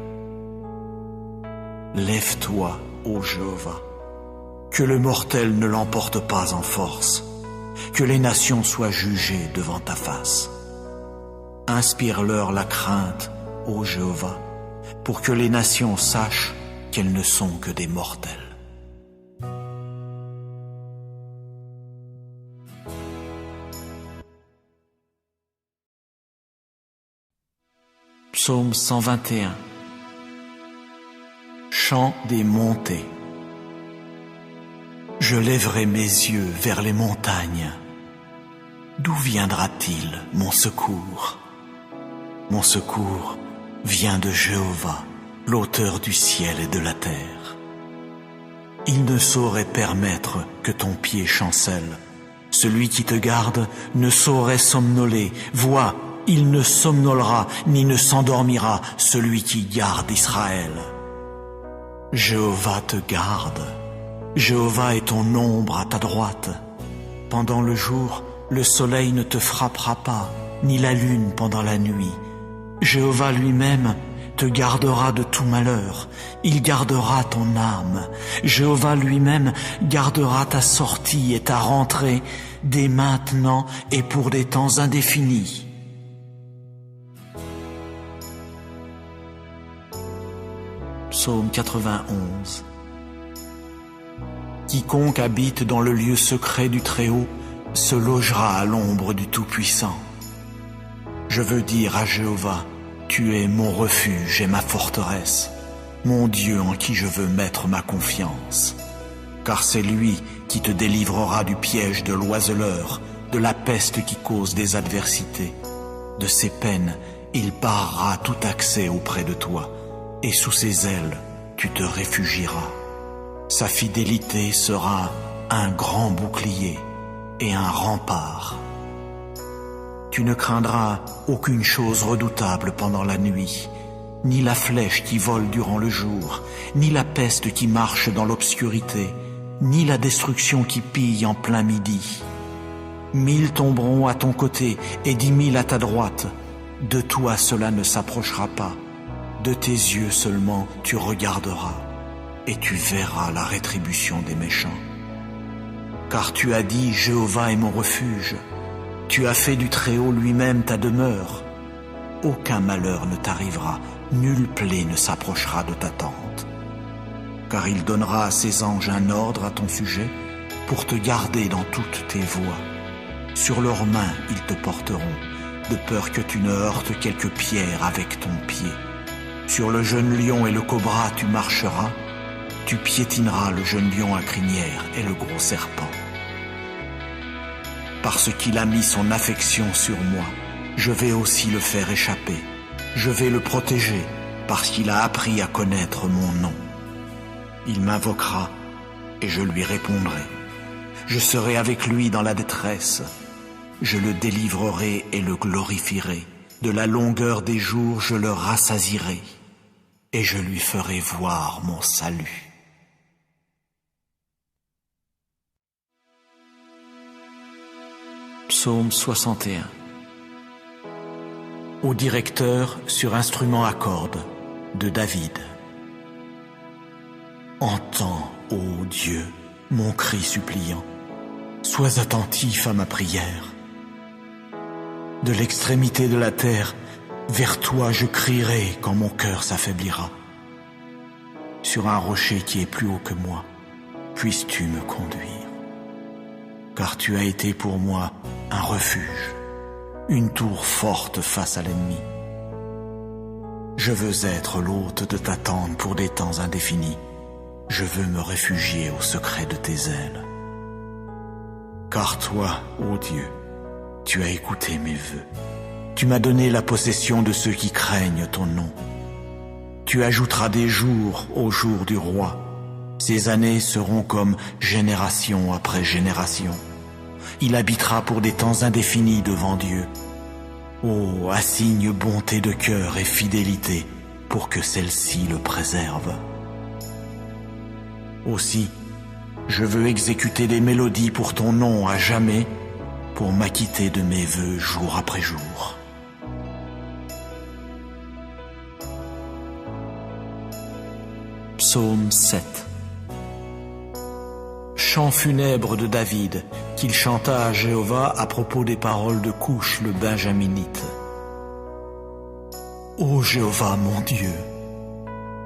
Lève-toi, ô Jéhovah, que le mortel ne l'emporte pas en force, que les nations soient jugées devant ta face. Inspire-leur la crainte, ô Jéhovah, pour que les nations sachent qu'elles ne sont que des mortels. Psaume 121. Chant des montées. Je lèverai mes yeux vers les montagnes. D'où viendra-t-il mon secours? Mon secours vient de Jéhovah, l'auteur du ciel et de la terre. Il ne saurait permettre que ton pied chancelle. Celui qui te garde ne saurait somnoler. Vois, il ne somnolera ni ne s'endormira, celui qui garde Israël. Jéhovah te garde. Jéhovah est ton ombre à ta droite. Pendant le jour, le soleil ne te frappera pas, ni la lune pendant la nuit. Jéhovah lui-même te gardera de tout malheur. Il gardera ton âme. Jéhovah lui-même gardera ta sortie et ta rentrée dès maintenant et pour des temps indéfinis. Psaume 91. Quiconque habite dans le lieu secret du Très-Haut se logera à l'ombre du Tout-Puissant. Je veux dire à Jéhovah, tu es mon refuge et ma forteresse, mon Dieu en qui je veux mettre ma confiance. Car c'est lui qui te délivrera du piège de l'oiseleur, de la peste qui cause des adversités. De ses peines, il barrera tout accès auprès de toi, et sous ses ailes, tu te réfugieras. Sa fidélité sera un grand bouclier et un rempart. Tu ne craindras aucune chose redoutable pendant la nuit, ni la flèche qui vole durant le jour, ni la peste qui marche dans l'obscurité, ni la destruction qui pille en plein midi. 1000 tomberont à ton côté et 10 000 à ta droite. De toi cela ne s'approchera pas. De tes yeux seulement tu regarderas, et tu verras la rétribution des méchants. Car tu as dit, Jéhovah est mon refuge. Tu as fait du Très-Haut lui-même ta demeure. Aucun malheur ne t'arrivera, nulle plaie ne s'approchera de ta tente. Car il donnera à ses anges un ordre à ton sujet pour te garder dans toutes tes voies. Sur leurs mains ils te porteront, de peur que tu ne heurtes quelque pierre avec ton pied. Sur le jeune lion et le cobra tu marcheras, tu piétineras le jeune lion à crinière et le gros serpent. Parce qu'il a mis son affection sur moi, je vais aussi le faire échapper. Je vais le protéger, parce qu'il a appris à connaître mon nom. Il m'invoquera, et je lui répondrai. Je serai avec lui dans la détresse. Je le délivrerai et le glorifierai. De la longueur des jours, je le rassasierai, et je lui ferai voir mon salut. Psaume 61. Au directeur sur instrument à cordes de David. Entends, ô Dieu, mon cri suppliant. Sois attentif à ma prière. De l'extrémité de la terre, vers toi je crierai quand mon cœur s'affaiblira. Sur un rocher qui est plus haut que moi, puisses-tu me conduire. Car tu as été pour moi un refuge, une tour forte face à l'ennemi. Je veux être l'hôte de ta tente pour des temps indéfinis. Je veux me réfugier au secret de tes ailes. Car toi, ô Dieu, tu as écouté mes vœux. Tu m'as donné la possession de ceux qui craignent ton nom. Tu ajouteras des jours au jour du roi. Ces années seront comme génération après génération. Il habitera pour des temps indéfinis devant Dieu. Oh, assigne bonté de cœur et fidélité pour que celle-ci le préserve. Aussi, je veux exécuter des mélodies pour ton nom à jamais, pour m'acquitter de mes vœux jour après jour. Psaume 7. Chant funèbre de David, qu'il chanta à Jéhovah à propos des paroles de Couche le Benjaminite. Ô Jéhovah mon Dieu,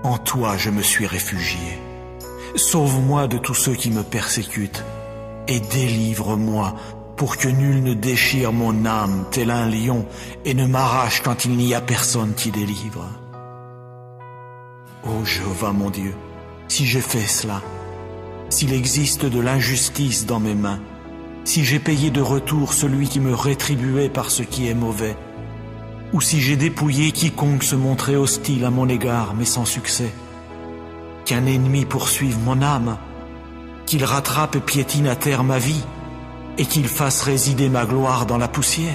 en toi je me suis réfugié. Sauve-moi de tous ceux qui me persécutent et délivre-moi pour que nul ne déchire mon âme tel un lion et ne m'arrache quand il n'y a personne qui délivre. Ô Jéhovah mon Dieu, si j'ai fait cela, s'il existe de l'injustice dans mes mains, si j'ai payé de retour celui qui me rétribuait par ce qui est mauvais, ou si j'ai dépouillé quiconque se montrait hostile à mon égard, mais sans succès, qu'un ennemi poursuive mon âme, qu'il rattrape et piétine à terre ma vie, et qu'il fasse résider ma gloire dans la poussière.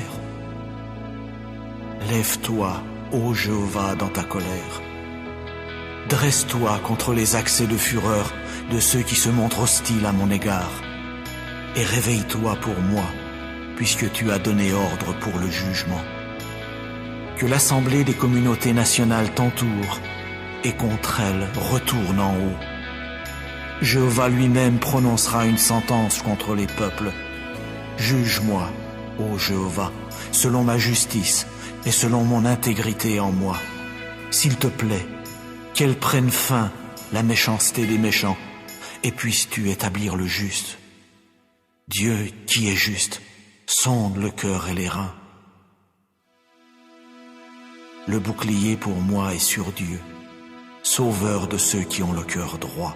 Lève-toi, ô Jéhovah, dans ta colère. Dresse-toi contre les accès de fureur de ceux qui se montrent hostiles à mon égard, et réveille-toi pour moi, puisque tu as donné ordre pour le jugement. Que l'assemblée des communautés nationales t'entoure, et contre elle retourne en haut. Jéhovah lui-même prononcera une sentence contre les peuples. Juge-moi, ô Jéhovah, selon ma justice et selon mon intégrité en moi. S'il te plaît, qu'elle prenne fin, la méchanceté des méchants, et puisses-tu établir le juste. Dieu qui est juste, sonde le cœur et les reins. Le bouclier pour moi est sur Dieu, sauveur de ceux qui ont le cœur droit.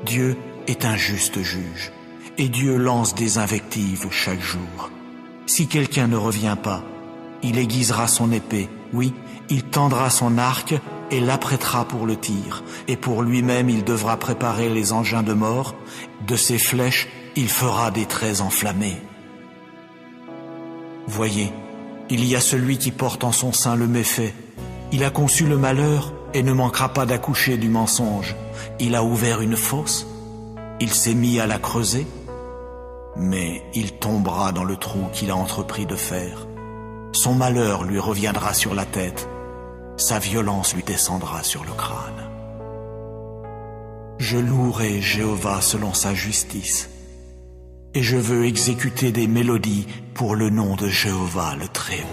Dieu est un juste juge, et Dieu lance des invectives chaque jour. Si quelqu'un ne revient pas, il aiguisera son épée, oui, il tendra son arc et l'apprêtera pour le tir, et pour lui-même il devra préparer les engins de mort, de ses flèches il fera des traits enflammés. Voyez, il y a celui qui porte en son sein le méfait, il a conçu le malheur et ne manquera pas d'accoucher du mensonge. Il a ouvert une fosse, il s'est mis à la creuser, mais il tombera dans le trou qu'il a entrepris de faire. Son malheur lui reviendra sur la tête, sa violence lui descendra sur le crâne. Je louerai Jéhovah selon sa justice, et je veux exécuter des mélodies pour le nom de Jéhovah le Très-Haut.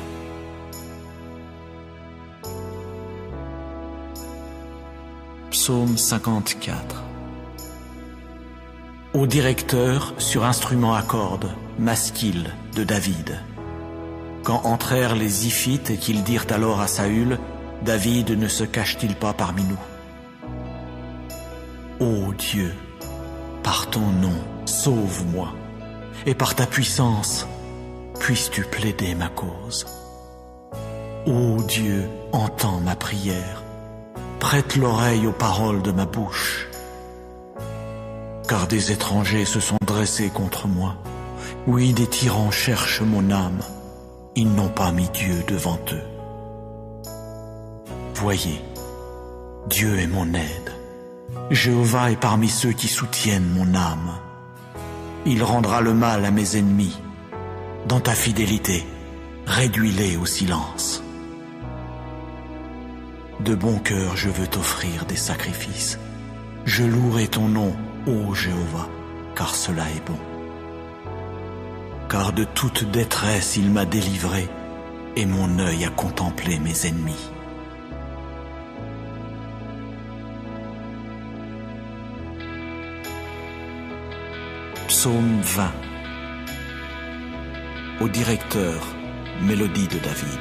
Psaume 54. Au directeur sur instrument à cordes, Maskil de David. Quand entrèrent les Ziphites et qu'ils dirent alors à Saül, David ne se cache-t-il pas parmi nous? Ô Dieu, par ton nom, sauve-moi, et par ta puissance, puisses-tu plaider ma cause. Ô Dieu, entends ma prière, prête l'oreille aux paroles de ma bouche. Car des étrangers se sont dressés contre moi, oui, des tyrans cherchent mon âme, ils n'ont pas mis Dieu devant eux. Voyez, Dieu est mon aide. Jéhovah est parmi ceux qui soutiennent mon âme. Il rendra le mal à mes ennemis. Dans ta fidélité, réduis-les au silence. De bon cœur, je veux t'offrir des sacrifices. Je louerai ton nom, ô Jéhovah, car cela est bon. Car de toute détresse il m'a délivré, et mon œil a contemplé mes ennemis. Psaume 20. Au directeur, mélodie de David.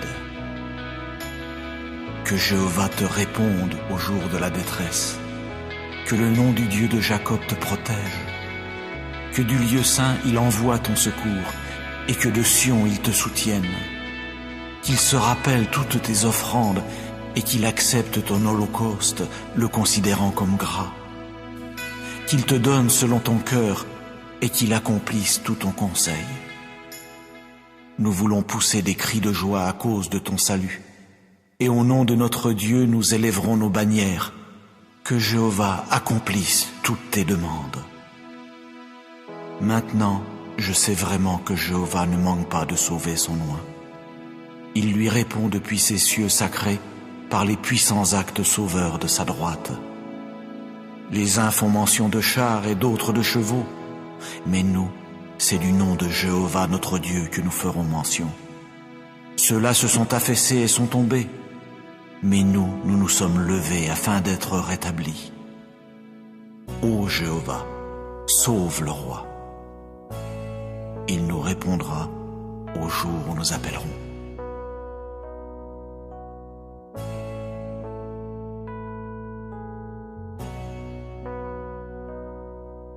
Que Jéhovah te réponde au jour de la détresse. Que le nom du Dieu de Jacob te protège. Que du lieu saint il envoie ton secours, et que de Sion il te soutienne. Qu'il se rappelle toutes tes offrandes, et qu'il accepte ton holocauste, le considérant comme gras. Qu'il te donne selon ton cœur, et qu'il accomplisse tout ton conseil. Nous voulons pousser des cris de joie à cause de ton salut, et au nom de notre Dieu nous élèverons nos bannières. Que Jéhovah accomplisse toutes tes demandes. Maintenant, je sais vraiment que Jéhovah ne manque pas de sauver son oint. Il lui répond depuis ses cieux sacrés par les puissants actes sauveurs de sa droite. Les uns font mention de chars et d'autres de chevaux, mais nous, c'est du nom de Jéhovah notre Dieu que nous ferons mention. Ceux-là se sont affaissés et sont tombés, mais nous nous sommes levés afin d'être rétablis. Ô Jéhovah, sauve le roi. Il nous répondra au jour où nous appellerons.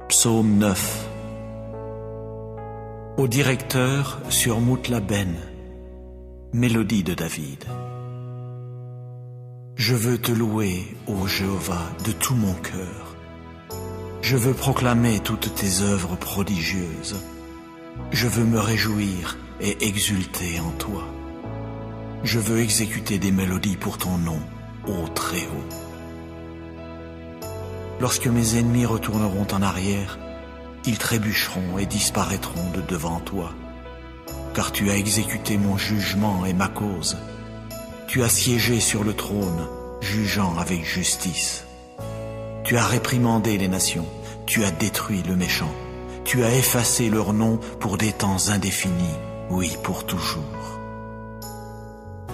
Psaume 9. Au directeur sur Moutlaben, mélodie de David. Je veux te louer, ô Jéhovah, de tout mon cœur. Je veux proclamer toutes tes œuvres prodigieuses. Je veux me réjouir et exulter en toi. Je veux exécuter des mélodies pour ton nom, ô Très-Haut. Lorsque mes ennemis retourneront en arrière, ils trébucheront et disparaîtront de devant toi. Car tu as exécuté mon jugement et ma cause. Tu as siégé sur le trône, jugeant avec justice. Tu as réprimandé les nations, tu as détruit le méchant. Tu as effacé leur nom pour des temps indéfinis, oui, pour toujours.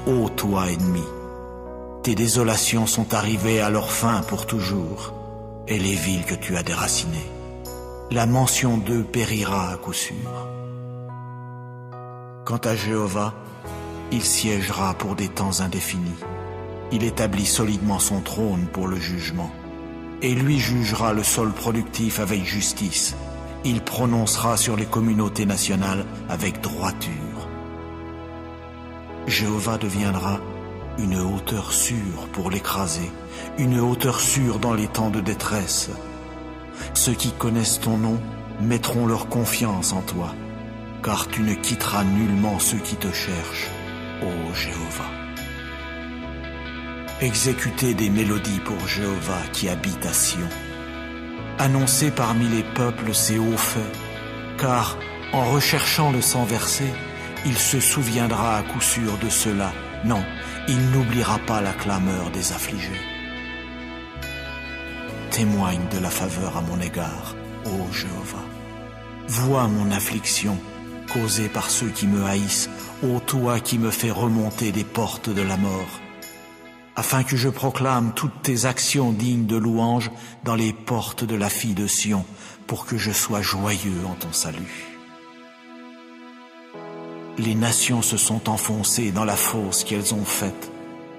Ô toi, ennemi, tes désolations sont arrivées à leur fin pour toujours, et les villes que tu as déracinées, la mention d'eux périra à coup sûr. Quant à Jéhovah, il siégera pour des temps indéfinis. Il établit solidement son trône pour le jugement, et lui jugera le sol productif avec justice. Il prononcera sur les communautés nationales avec droiture. Jéhovah deviendra une hauteur sûre pour l'écraser, une hauteur sûre dans les temps de détresse. Ceux qui connaissent ton nom mettront leur confiance en toi, car tu ne quitteras nullement ceux qui te cherchent, ô Jéhovah. Exécutez des mélodies pour Jéhovah qui habite à Sion. Annoncez parmi les peuples ses hauts faits, car en recherchant le sang versé, il se souviendra à coup sûr de cela. Non, il n'oubliera pas la clameur des affligés. Témoigne de la faveur à mon égard, ô Jéhovah. Vois mon affliction causée par ceux qui me haïssent, ô toi qui me fais remonter des portes de la mort, afin que je proclame toutes tes actions dignes de louange dans les portes de la fille de Sion, pour que je sois joyeux en ton salut. Les nations se sont enfoncées dans la fosse qu'elles ont faite.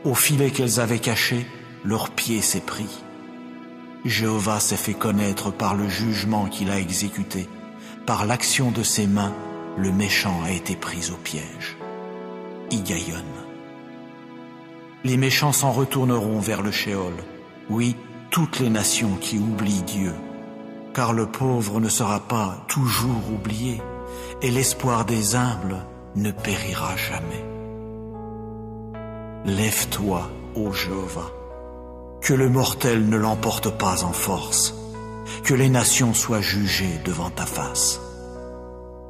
Au filet qu'elles avaient caché, leur pied s'est pris. Jéhovah s'est fait connaître par le jugement qu'il a exécuté. Par l'action de ses mains, le méchant a été pris au piège. Higayon. Les méchants s'en retourneront vers le Sheol. Oui, toutes les nations qui oublient Dieu. Car le pauvre ne sera pas toujours oublié, et l'espoir des humbles ne périra jamais. Lève-toi, ô Jéhovah, que le mortel ne l'emporte pas en force, que les nations soient jugées devant ta face.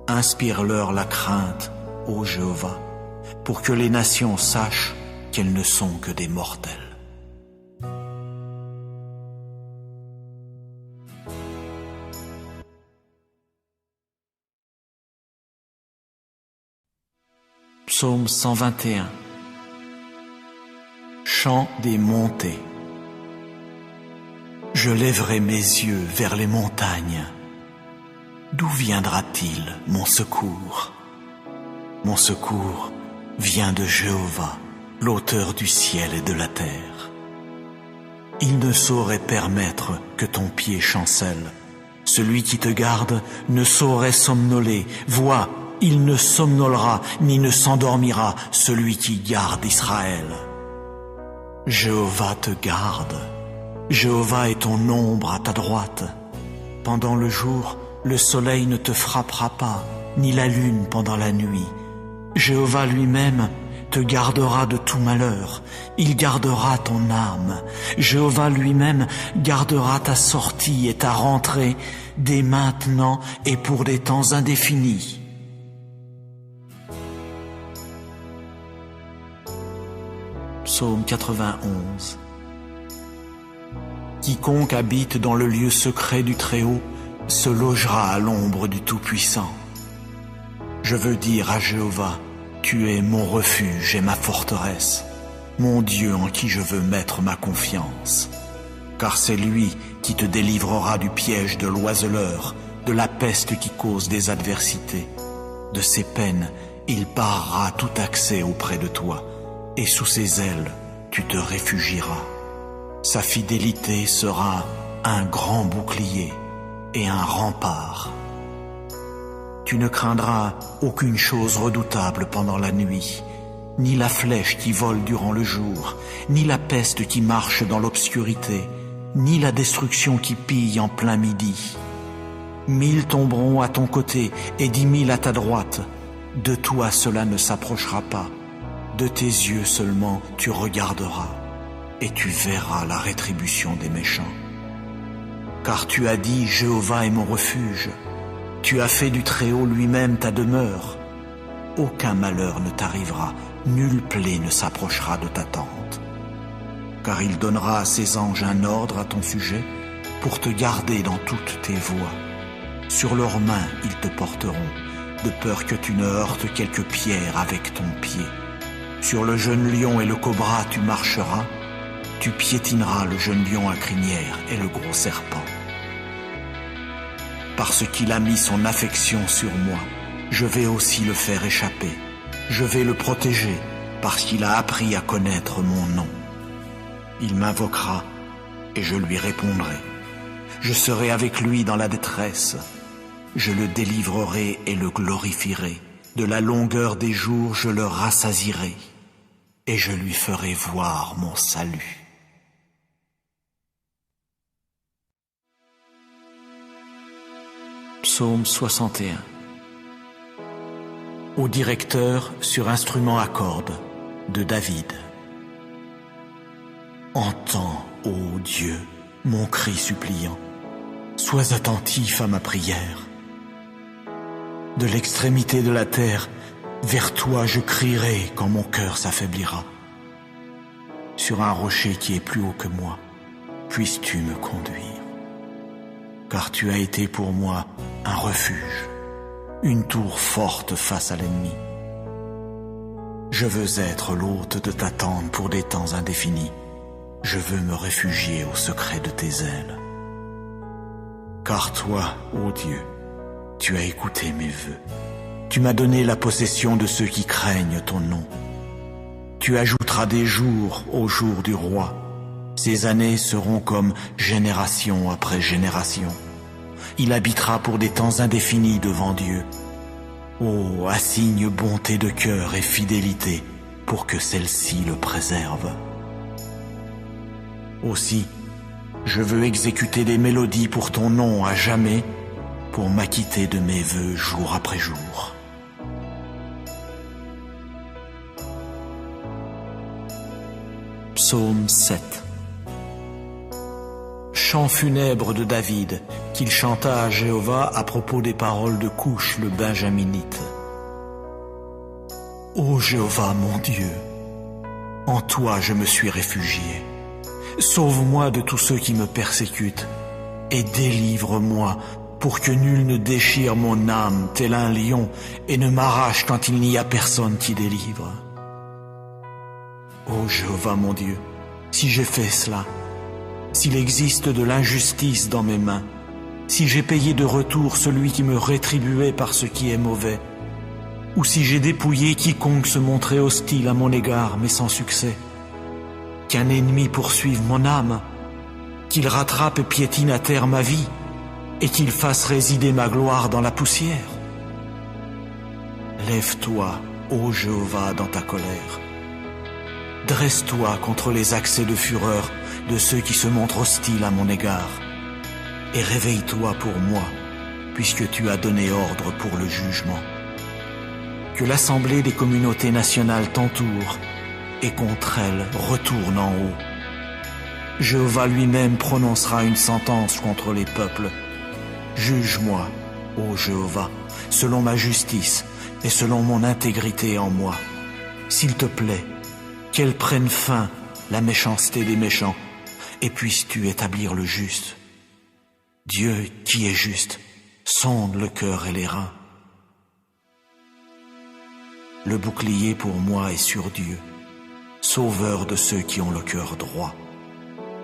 Inspire-leur la crainte, ô Jéhovah, pour que les nations sachent qu'elles ne sont que des mortels. Psaume 121. Chant des montées. Je lèverai mes yeux vers les montagnes. D'où viendra-t-il mon secours? Mon secours vient de Jéhovah, l'auteur du ciel et de la terre. Il ne saurait permettre que ton pied chancelle. Celui qui te garde ne saurait somnoler. Vois, il ne somnolera ni ne s'endormira, celui qui garde Israël. Jéhovah te garde. Jéhovah est ton ombre à ta droite. Pendant le jour, le soleil ne te frappera pas, ni la lune pendant la nuit. Jéhovah lui-même te gardera de tout malheur. Il gardera ton âme. Jéhovah lui-même gardera ta sortie et ta rentrée dès maintenant et pour des temps indéfinis. Psaume 91. Quiconque habite dans le lieu secret du Très-Haut se logera à l'ombre du Tout-Puissant. Je veux dire à Jéhovah, tu es mon refuge et ma forteresse, mon Dieu en qui je veux mettre ma confiance. Car c'est lui qui te délivrera du piège de l'oiseleur, de la peste qui cause des adversités. De ses peines, il barrera tout accès auprès de toi, et sous ses ailes, tu te réfugieras. Sa fidélité sera un grand bouclier et un rempart. Tu ne craindras aucune chose redoutable pendant la nuit, ni la flèche qui vole durant le jour, ni la peste qui marche dans l'obscurité, ni la destruction qui pille en plein midi. 1000 tomberont à ton côté et 10 000 à ta droite. De toi cela ne s'approchera pas. De tes yeux seulement tu regarderas, et tu verras la rétribution des méchants. Car tu as dit, Jéhovah est mon refuge. Tu as fait du Très-Haut lui-même ta demeure. Aucun malheur ne t'arrivera, nulle plaie ne s'approchera de ta tente. Car il donnera à ses anges un ordre à ton sujet pour te garder dans toutes tes voies. Sur leurs mains ils te porteront, de peur que tu ne heurtes quelque pierre avec ton pied. Sur le jeune lion et le cobra tu marcheras, tu piétineras le jeune lion à crinière et le gros serpent. Parce qu'il a mis son affection sur moi, je vais aussi le faire échapper. Je vais le protéger, parce qu'il a appris à connaître mon nom. Il m'invoquera, et je lui répondrai. Je serai avec lui dans la détresse. Je le délivrerai et le glorifierai. De la longueur des jours, je le rassasierai, et je lui ferai voir mon salut. Psaume 61. Au directeur sur instrument à cordes de David. Entends, ô Dieu, mon cri suppliant. Sois attentif à ma prière. De l'extrémité de la terre, vers toi je crierai quand mon cœur s'affaiblira. Sur un rocher qui est plus haut que moi, puisses-tu me conduire. Car tu as été pour moi un refuge, une tour forte face à l'ennemi. Je veux être l'hôte de ta tente pour des temps indéfinis. Je veux me réfugier au secret de tes ailes. Car toi, ô Dieu, tu as écouté mes vœux. Tu m'as donné la possession de ceux qui craignent ton nom. Tu ajouteras des jours au jour du roi. Ces années seront comme génération après génération. Il habitera pour des temps indéfinis devant Dieu. Oh, assigne bonté de cœur et fidélité pour que celle-ci le préserve. Aussi, je veux exécuter des mélodies pour ton nom à jamais, pour m'acquitter de mes vœux jour après jour. Psaume 7. Chant funèbre de David, qu'il chanta à Jéhovah à propos des paroles de Couche le Benjaminite. Ô Jéhovah mon Dieu, en toi je me suis réfugié. Sauve-moi de tous ceux qui me persécutent et délivre-moi pour que nul ne déchire mon âme tel un lion et ne m'arrache quand il n'y a personne qui délivre. Ô Jéhovah mon Dieu, si j'ai fait cela, s'il existe de l'injustice dans mes mains, si j'ai payé de retour celui qui me rétribuait par ce qui est mauvais, ou si j'ai dépouillé quiconque se montrait hostile à mon égard mais sans succès, qu'un ennemi poursuive mon âme, qu'il rattrape et piétine à terre ma vie, et qu'il fasse résider ma gloire dans la poussière. Lève-toi, ô Jéhovah, dans ta colère. Dresse-toi contre les accès de fureur de ceux qui se montrent hostiles à mon égard, et réveille-toi pour moi, puisque tu as donné ordre pour le jugement. Que l'assemblée des communautés nationales t'entoure, et contre elle retourne en haut. Jéhovah lui-même prononcera une sentence contre les peuples. Juge-moi, ô Jéhovah, selon ma justice et selon mon intégrité en moi. S'il te plaît, qu'elle prenne fin, la méchanceté des méchants, et puisses-tu établir le juste. Dieu qui est juste, sonde le cœur et les reins. Le bouclier pour moi est sur Dieu, sauveur de ceux qui ont le cœur droit.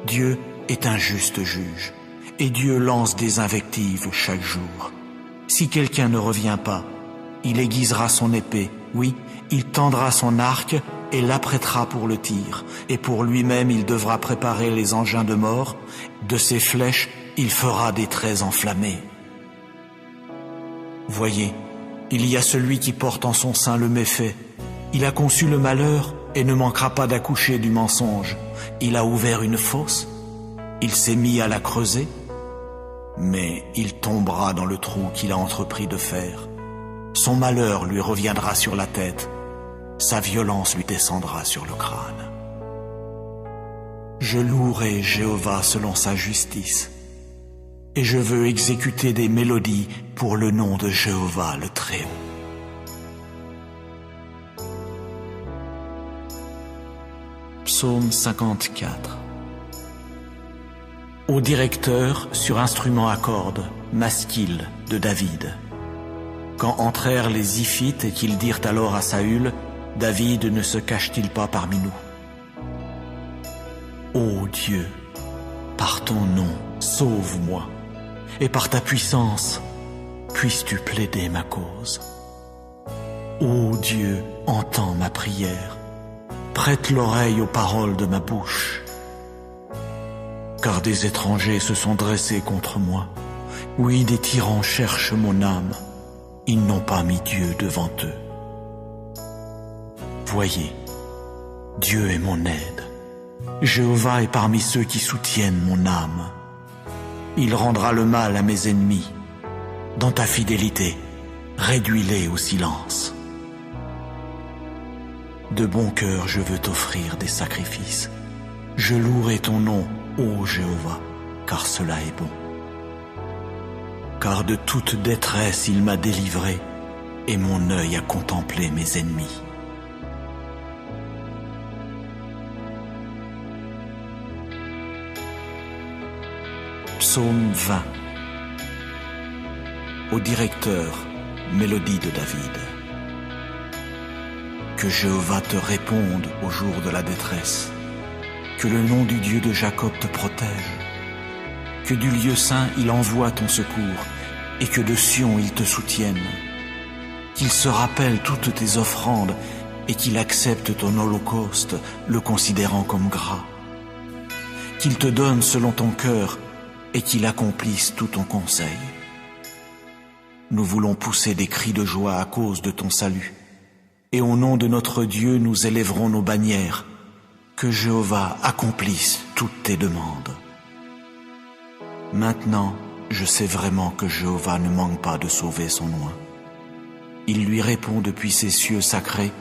Dieu est un juste juge, et Dieu lance des invectives chaque jour. Si quelqu'un ne revient pas, il aiguisera son épée, oui, il tendra son arc et l'apprêtera pour le tir, et pour lui-même il devra préparer les engins de mort, de ses flèches il fera des traits enflammés. Voyez, il y a celui qui porte en son sein le méfait, il a conçu le malheur et ne manquera pas d'accoucher du mensonge, il a ouvert une fosse, il s'est mis à la creuser, mais il tombera dans le trou qu'il a entrepris de faire. Son malheur lui reviendra sur la tête, sa violence lui descendra sur le crâne. Je louerai Jéhovah selon sa justice, et je veux exécuter des mélodies pour le nom de Jéhovah le Très-Haut. Psaume 54. Au directeur sur instrument à cordes, Masquil de David. Quand entrèrent les Ziphites et qu'ils dirent alors à Saül, David ne se cache-t-il pas parmi nous? Ô Dieu, par ton nom, sauve-moi, et par ta puissance, puisses-tu plaider ma cause. Ô Dieu, entends ma prière, prête l'oreille aux paroles de ma bouche. Car des étrangers se sont dressés contre moi, oui, des tyrans cherchent mon âme, ils n'ont pas mis Dieu devant eux. Voyez, Dieu est mon aide. Jéhovah est parmi ceux qui soutiennent mon âme. Il rendra le mal à mes ennemis. Dans ta fidélité, réduis-les au silence. De bon cœur, je veux t'offrir des sacrifices. Je louerai ton nom, ô Jéhovah, car cela est bon. Car de toute détresse il m'a délivré, et mon œil a contemplé mes ennemis. Psaume 20. Au directeur, mélodie de David. Que Jéhovah te réponde au jour de la détresse. Que le nom du Dieu de Jacob te protège. Que du lieu saint il envoie ton secours, et que de Sion il te soutienne. Qu'il se rappelle toutes tes offrandes, et qu'il accepte ton holocauste, le considérant comme gras. Qu'il te donne selon ton cœur, et qu'il accomplisse tout ton conseil. Nous voulons pousser des cris de joie à cause de ton salut, et au nom de notre Dieu nous élèverons nos bannières. Que Jéhovah accomplisse toutes tes demandes. Maintenant, je sais vraiment que Jéhovah ne manque pas de sauver son oint. Il lui répond depuis ses cieux sacrés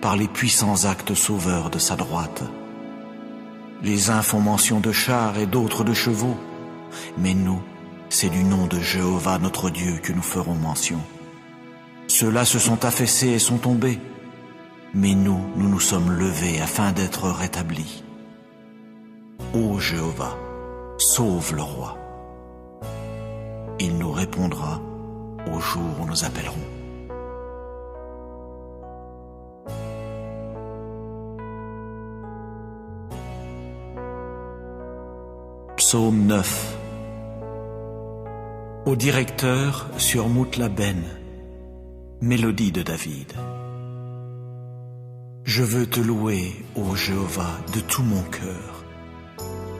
par les puissants actes sauveurs de sa droite. Les uns font mention de chars et d'autres de chevaux, mais nous, c'est du nom de Jéhovah notre Dieu que nous ferons mention. Ceux-là se sont affaissés et sont tombés, mais nous nous sommes levés afin d'être rétablis. Ô Jéhovah, sauve le roi. Il nous répondra au jour où nous appellerons. Psaume 9. Au directeur sur Moutlaben, mélodie de David. Je veux te louer, ô Jéhovah, de tout mon cœur.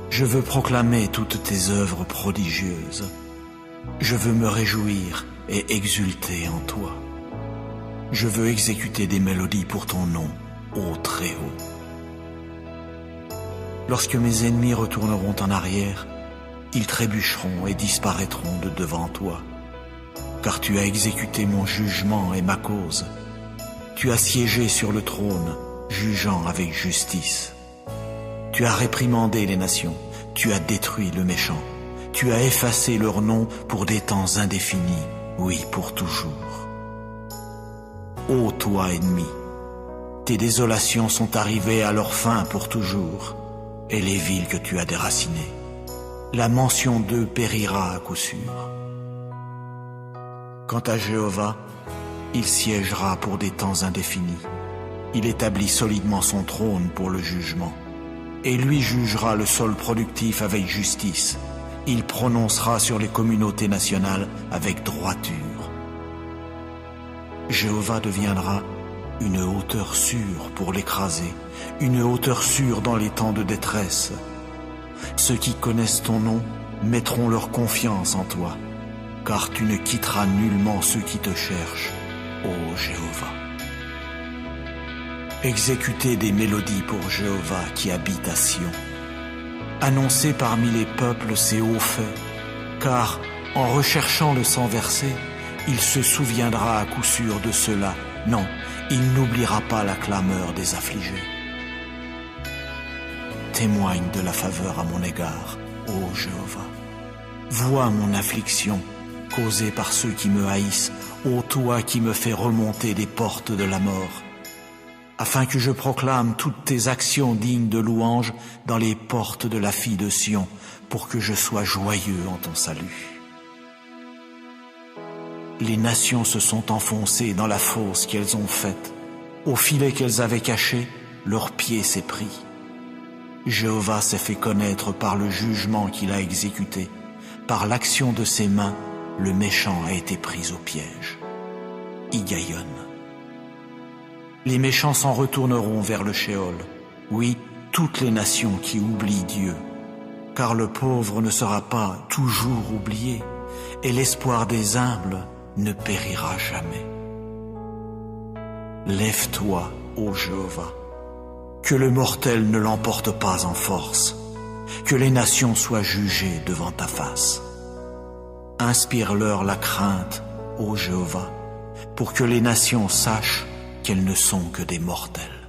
Je veux proclamer toutes tes œuvres prodigieuses. Je veux me réjouir et exulter en toi. Je veux exécuter des mélodies pour ton nom, ô Très-Haut. Lorsque mes ennemis retourneront en arrière, ils trébucheront et disparaîtront de devant toi. Car tu as exécuté mon jugement et ma cause. Tu as siégé sur le trône, jugeant avec justice. Tu as réprimandé les nations, tu as détruit le méchant. Tu as effacé leur nom pour des temps indéfinis, oui, pour toujours. Ô toi, ennemi, tes désolations sont arrivées à leur fin pour toujours, et les villes que tu as déracinées, la mention d'eux périra à coup sûr. Quant à Jéhovah, il siégera pour des temps indéfinis. Il établit solidement son trône pour le jugement. Et lui jugera le sol productif avec justice. Il prononcera sur les communautés nationales avec droiture. Jéhovah deviendra une hauteur sûre pour l'écraser, une hauteur sûre dans les temps de détresse. Ceux qui connaissent ton nom mettront leur confiance en toi, car tu ne quitteras nullement ceux qui te cherchent, ô Jéhovah. Exécutez des mélodies pour Jéhovah qui habite à Sion. Annoncez parmi les peuples ses hauts faits, car en recherchant le sang versé, il se souviendra à coup sûr de cela. Non, il n'oubliera pas la clameur des affligés. Témoigne de la faveur à mon égard, ô Jéhovah. Vois mon affliction causée par ceux qui me haïssent, ô toi qui me fais remonter des portes de la mort, afin que je proclame toutes tes actions dignes de louange dans les portes de la fille de Sion, pour que je sois joyeux en ton salut. Les nations se sont enfoncées dans la fosse qu'elles ont faite. Au filet qu'elles avaient caché, leur pied s'est pris. Jéhovah s'est fait connaître par le jugement qu'il a exécuté. Par l'action de ses mains, le méchant a été pris au piège. Higayon. Les méchants s'en retourneront vers le Sheol. Oui, toutes les nations qui oublient Dieu. Car le pauvre ne sera pas toujours oublié, et l'espoir des humbles ne périra jamais. Lève-toi, ô Jéhovah, que le mortel ne l'emporte pas en force, que les nations soient jugées devant ta face. Inspire-leur la crainte, ô Jéhovah, pour que les nations sachent qu'elles ne sont que des mortels.